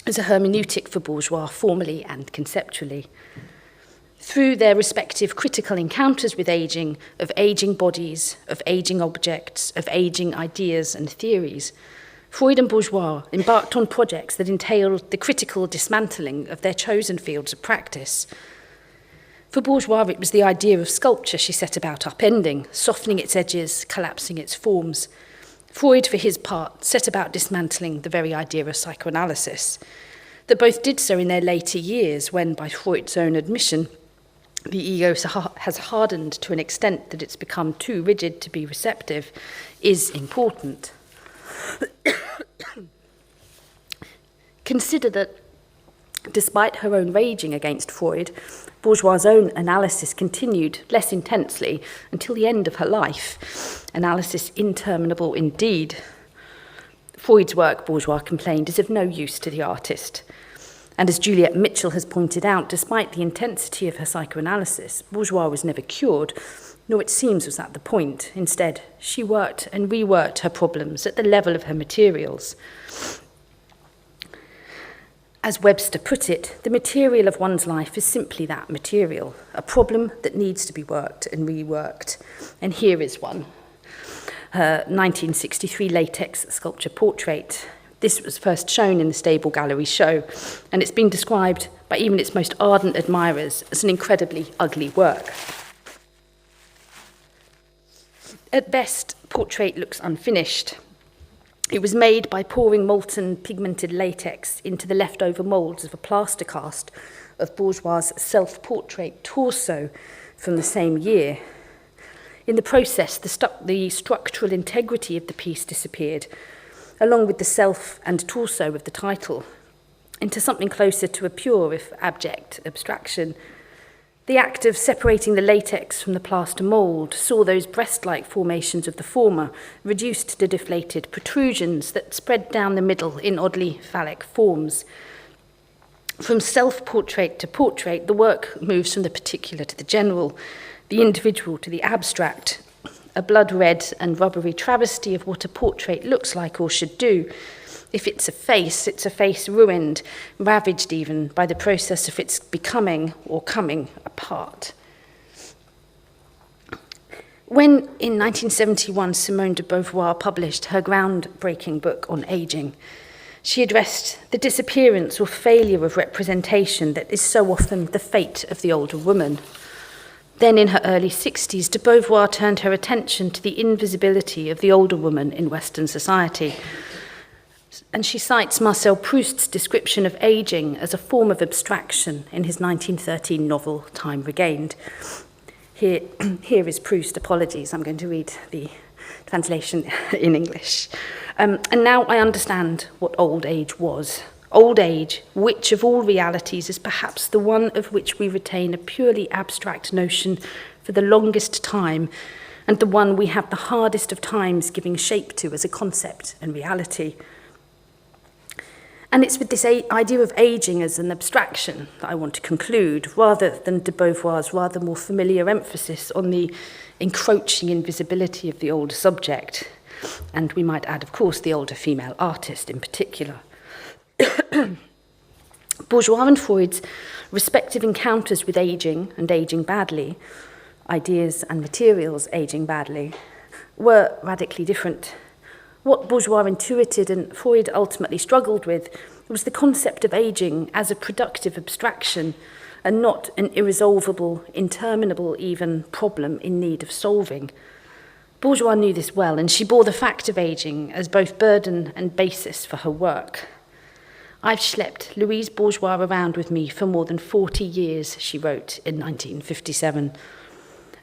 as a hermeneutic for Bourgeois formally and conceptually. Through their respective critical encounters with ageing, of ageing bodies, of ageing objects, of ageing ideas and theories, Freud and Bourgeois embarked on projects that entailed the critical dismantling of their chosen fields of practice. For Bourgeois, it was the idea of sculpture she set about upending, softening its edges, collapsing its forms. Freud, for his part, set about dismantling the very idea of psychoanalysis. That both did so in their later years when, by Freud's own admission, the ego has hardened to an extent that it's become too rigid to be receptive, is important. Consider that, despite her own raging against Freud, Bourgeois' own analysis continued less intensely until the end of her life, analysis interminable indeed. Freud's work, Bourgeois complained, is of no use to the artist. And as Juliet Mitchell has pointed out, despite the intensity of her psychoanalysis, Bourgeois was never cured, nor it seems was that the point. Instead, she worked and reworked her problems at the level of her materials. As Webster put it, the material of one's life is simply that material, a problem that needs to be worked and reworked. And here is one. Her 1963 latex sculpture portrait. This was first shown in the Stable Gallery show, and it's been described by even its most ardent admirers as an incredibly ugly work. At best, portrait looks unfinished. It was made by pouring molten pigmented latex into the leftover moulds of a plaster cast of Bourgeois' self-portrait torso from the same year. In the process, the structural integrity of the piece disappeared, along with the self and torso of the title, into something closer to a pure, if abject, abstraction. The act of separating the latex from the plaster mould saw those breast-like formations of the former reduced to deflated protrusions that spread down the middle in oddly phallic forms. From self-portrait to portrait, the work moves from the particular to the general, the individual to the abstract, a blood-red and rubbery travesty of what a portrait looks like or should do. If it's a face ruined, ravaged even by the process of its becoming or coming apart. When, in 1971, Simone de Beauvoir published her groundbreaking book on ageing, she addressed the disappearance or failure of representation that is so often the fate of the older woman. Then, in her early 60s, de Beauvoir turned her attention to the invisibility of the older woman in Western society. And she cites Marcel Proust's description of ageing as a form of abstraction in his 1913 novel, Time Regained. Here is Proust, apologies, I'm going to read the translation in English. And now I understand what old age was. Old age, which of all realities is perhaps the one of which we retain a purely abstract notion for the longest time, and the one we have the hardest of times giving shape to as a concept and reality. And it's with this idea of ageing as an abstraction that I want to conclude, rather than de Beauvoir's rather more familiar emphasis on the encroaching invisibility of the older subject. And we might add, of course, the older female artist in particular. Bourgeois and Freud's respective encounters with ageing and ageing badly, ideas and materials ageing badly, were radically different. What Bourgeois intuited and Freud ultimately struggled with was the concept of ageing as a productive abstraction and not an irresolvable, interminable even problem in need of solving. Bourgeois knew this well, and she bore the fact of ageing as both burden and basis for her work. I've schlepped Louise Bourgeois around with me for more than 40 years, she wrote in 1957.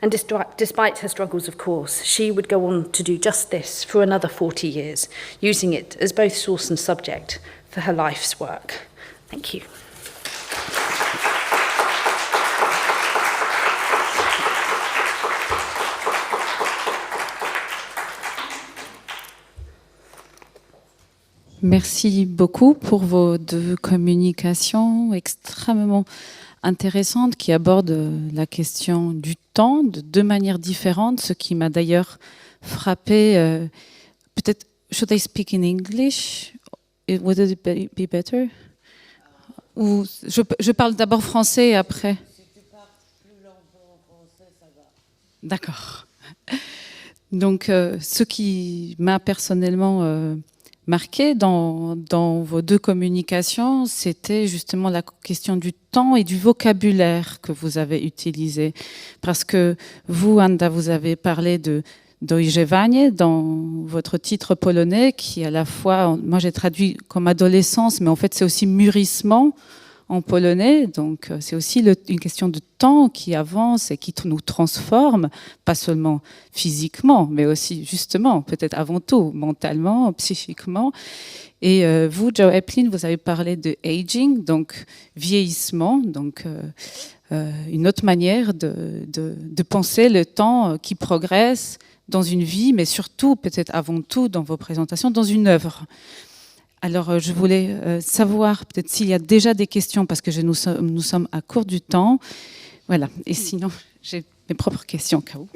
And despite her struggles, of course, she would go on to do just this for another 40 years, using it as both source and subject for her life's work. Thank you. Merci beaucoup pour vos deux communications extrêmement intéressantes qui abordent la question du temps de deux manières différentes, ce qui m'a d'ailleurs frappé. Peut-être, should I speak in English? Would it be better? Ou je parle d'abord français et après. Si tu parles plus lentement en français, ça va. D'accord. Donc, ce qui m'a personnellement marqué dans vos deux communications, c'était justement la question du temps et du vocabulaire que vous avez utilisé. Parce que vous, Anda, vous avez parlé de dojrzewanie dans votre titre polonais, qui à la fois, moi j'ai traduit comme adolescence, mais en fait c'est aussi mûrissement en polonais, donc c'est aussi une question de temps qui avance et qui nous transforme, pas seulement physiquement, mais aussi justement, peut-être avant tout, mentalement, psychiquement. Et vous, Jo Eplin, vous avez parlé de aging, donc vieillissement, donc une autre manière de penser le temps qui progresse dans une vie, mais surtout, peut-être avant tout, dans vos présentations, dans une œuvre. Alors, je voulais savoir peut-être s'il y a déjà des questions, parce que nous sommes à court du temps. Voilà. Et sinon, j'ai mes propres questions, Kao.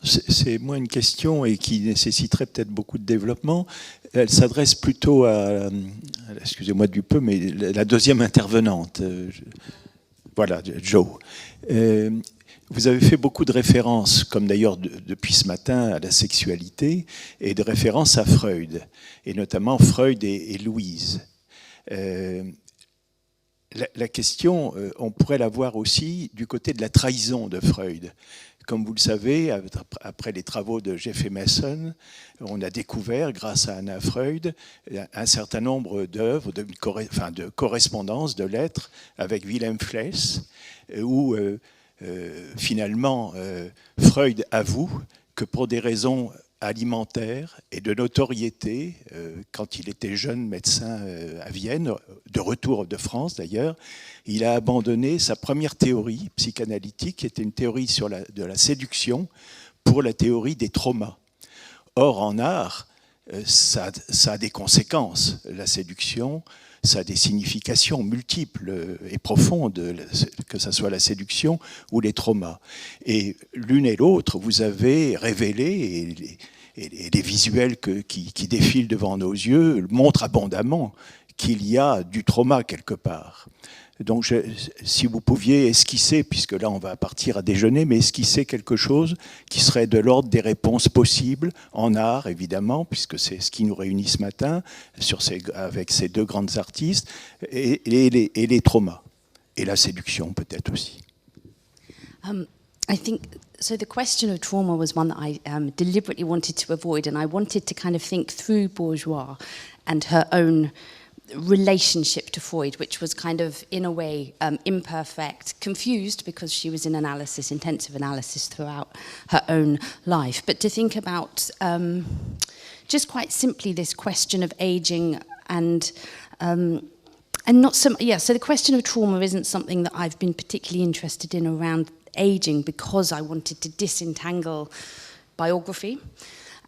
C'est moins une question et qui nécessiterait peut-être beaucoup de développement. Elle s'adresse plutôt à excusez-moi du peu, mais la deuxième intervenante. Voilà, Jo. Vous avez fait beaucoup de références, comme d'ailleurs depuis ce matin, à la sexualité, et de références à Freud, et notamment Freud et Louise. La question, on pourrait la voir aussi du côté de la trahison de Freud. Comme vous le savez, après les travaux de Jeffrey Mason, on a découvert, grâce à Anna Freud, un certain nombre d'œuvres, de correspondances, de lettres avec Wilhelm Fless, où finalement Freud avoue que pour des raisons alimentaire et de notoriété, quand il était jeune médecin à Vienne, de retour de France d'ailleurs, il a abandonné sa première théorie psychanalytique, qui était une théorie de la séduction, pour la théorie des traumas. Or, en art, ça a des conséquences. La séduction, ça a des significations multiples et profondes, que ce soit la séduction ou les traumas. Et l'une et l'autre, vous avez révélé, et les visuels qui défilent devant nos yeux montrent abondamment qu'il y a du trauma quelque part. Donc, si vous pouviez esquisser, puisque là on va partir à déjeuner, mais esquisser quelque chose qui serait de l'ordre des réponses possibles, en art évidemment, puisque c'est ce qui nous réunit ce matin, avec ces deux grandes artistes, et les traumas, et la séduction peut-être aussi. I think, so the question of trauma was one that I deliberately wanted to avoid, and I wanted to kind of think through Bourgeois and her own relationship to Freud, which was kind of, in a way, imperfect, confused because she was in analysis, intensive analysis throughout her own life. But to think about just quite simply this question of aging and not so, so the question of trauma isn't something that I've been particularly interested in around aging, because I wanted to disentangle biography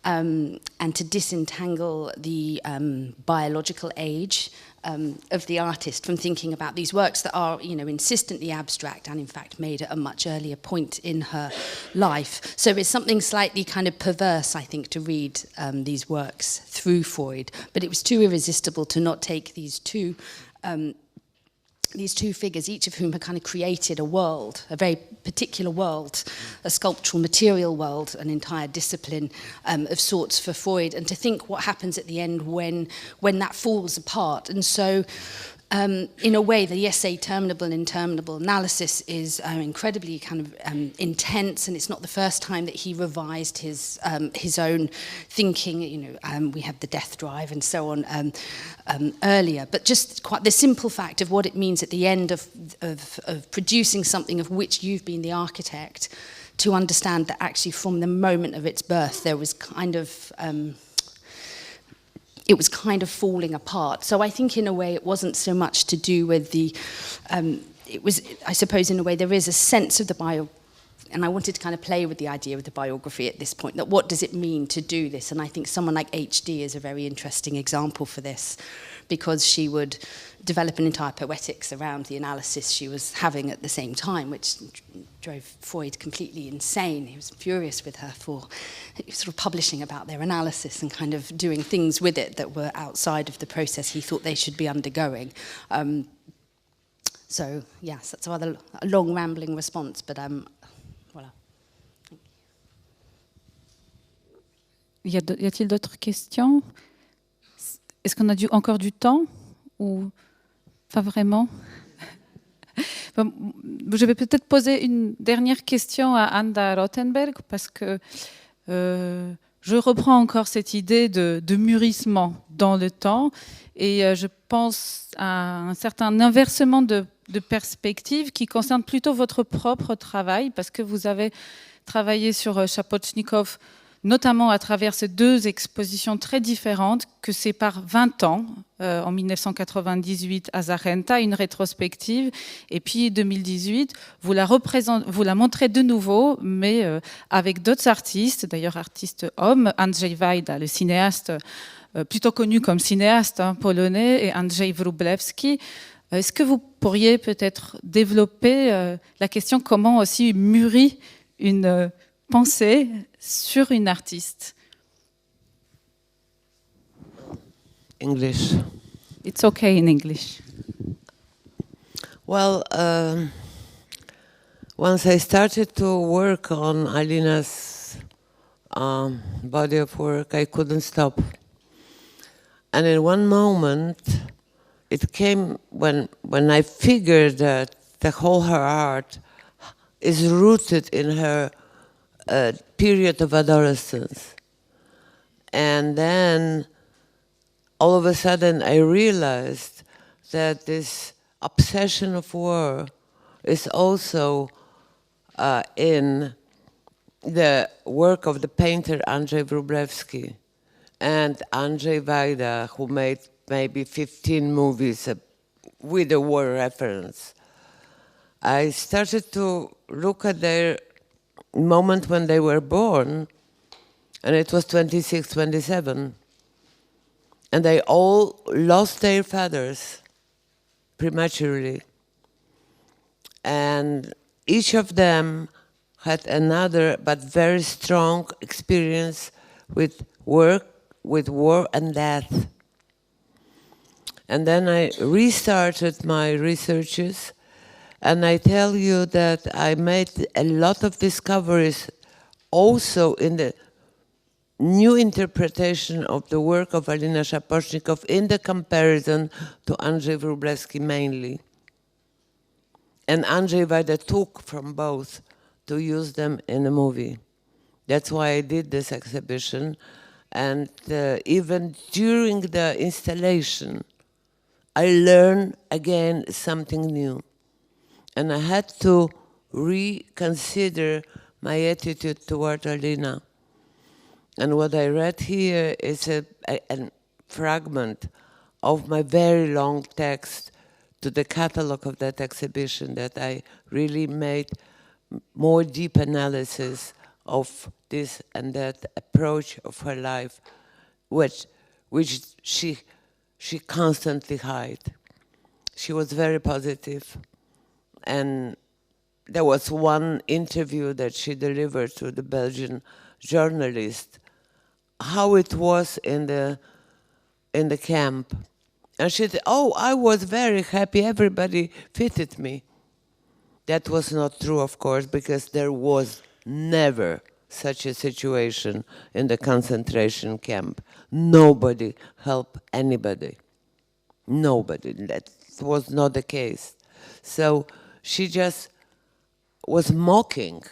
and to disentangle the biological age of the artist from thinking about these works that are, insistently abstract and in fact made at a much earlier point in her life. So it's something slightly kind of perverse, I think, to read these works through Freud, but it was too irresistible to not take these two figures, each of whom had kind of created a world, a very particular world, a sculptural material world, an entire discipline of sorts for Freud, and to think what happens at the end when that falls apart. And so, in a way, the essay Terminable and Interminable Analysis is incredibly kind of intense, and it's not the first time that he revised his own thinking. We had the death drive and so on earlier, but just quite the simple fact of what it means at the end of producing something of which you've been the architect, to understand that actually from the moment of its birth there was kind of it was kind of falling apart. So I think in a way it wasn't so much to do with the, it was, I suppose in a way there is a sense of the and I wanted to kind of play with the idea of the biography at this point, that what does it mean to do this? And I think someone like HD is a very interesting example for this, because she would develop an entire poetics around the analysis she was having at the same time, which drove Freud completely insane. He was furious with her for sort of publishing about their analysis and kind of doing things with it that were outside of the process he thought they should be undergoing. So, yes, that's a rather long, rambling response, but voilà. Y a-t-il d'autres questions? Est-ce qu'on a encore du temps ou pas vraiment? Je vais peut-être poser une dernière question à Anda Rothenberg, parce que je reprends encore cette idée de mûrissement dans le temps, et je pense à un certain inversement de perspective qui concerne plutôt votre propre travail, parce que vous avez travaillé sur Szapocznikow, notamment à travers ces deux expositions très différentes que séparent 20 ans, en 1998 à Zarenta, une rétrospective, et puis 2018, vous la montrez de nouveau, mais avec d'autres artistes, d'ailleurs artistes hommes, Andrzej Wajda, le cinéaste, plutôt connu comme cinéaste polonais, et Andrzej Wróblewski. Est-ce que vous pourriez peut-être développer la question comment aussi mûrit une pensée sur une artiste? English. It's okay in English. Well, once I started to work on Alina's body of work, I couldn't stop. And in one moment, it came when I figured that the whole her art is rooted in her period of adolescence. And then all of a sudden I realized that this obsession of war is also in the work of the painter Andrzej Wróblewski and Andrzej Wajda, who made maybe 15 movies with a war reference. I started to look at their moment when they were born, and it was 26, 27. And they all lost their fathers prematurely. And each of them had another but very strong experience with work, with war and death. And then I restarted my researches, and I tell you that I made a lot of discoveries also in the new interpretation of the work of Alina Szapocznikow in the comparison to Andrzej Wróblewski mainly. And Andrzej Wajda took from both to use them in a movie. That's why I did this exhibition. And even during the installation, I learned again something new. And I had to reconsider my attitude toward Alina. And what I read here is a fragment of my very long text to the catalog of that exhibition, that I really made more deep analysis of this and that approach of her life, which she constantly hid. She was very positive. And there was one interview that she delivered to the Belgian journalist, how it was in the camp. And she said, oh, I was very happy, everybody fitted me. That was not true, of course, because there was never such a situation in the concentration camp. Nobody helped anybody. Nobody. That was not the case. So she just was mocking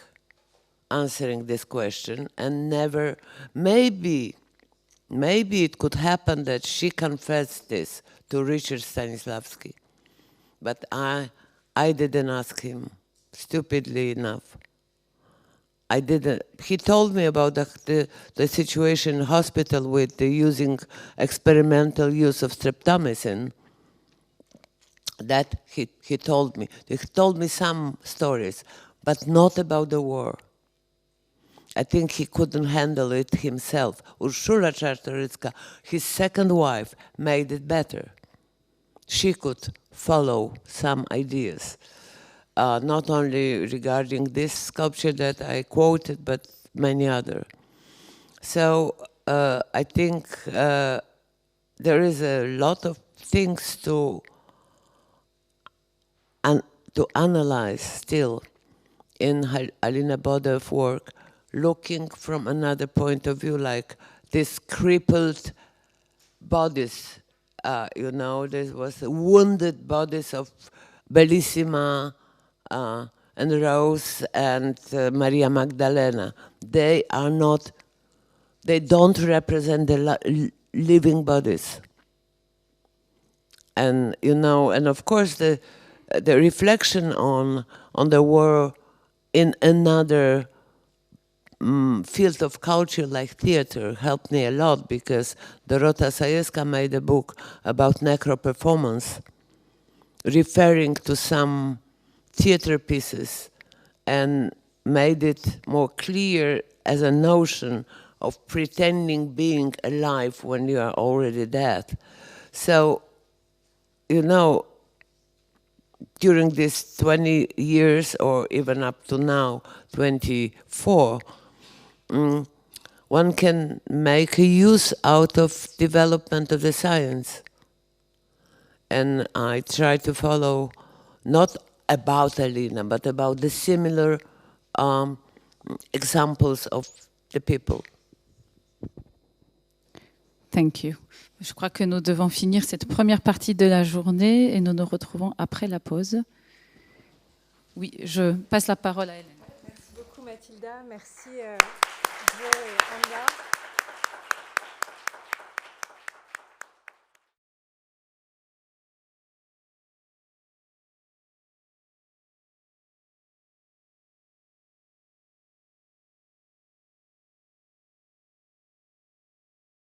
answering this question, and never, maybe it could happen that she confessed this to Richard Stanislavski. But I didn't ask him, stupidly enough. I didn't. He told me about the situation in hospital with the using experimental use of streptomycin. That he told me. He told me some stories, but not about the war. I think he couldn't handle it himself. Urszula Czartoryska, his second wife, made it better. She could follow some ideas, not only regarding this sculpture that I quoted, but many other. So I think there is a lot of things to analyze still in Alina Boder's work, looking from another point of view, like this crippled bodies. You know, there was wounded bodies of Bellissima and Rose and Maria Magdalena. They are not, they don't represent the living bodies. And, you know, and of course the reflection on the war in another field of culture like theater helped me a lot, because Dorota Sajewska made a book about necro performance, referring to some theater pieces, and made it more clear as a notion of pretending being alive when you are already dead. So, you know, during these 20 years, or even up to now, 24, one can make a use out of development of the science. And I try to follow, not about Alina, but about the similar examples of the people. Thank you. Je crois que nous devons finir cette première partie de la journée et nous nous retrouvons après la pause. Oui, je passe la parole à Hélène. Merci beaucoup Mathilda, merci Jo et Anda.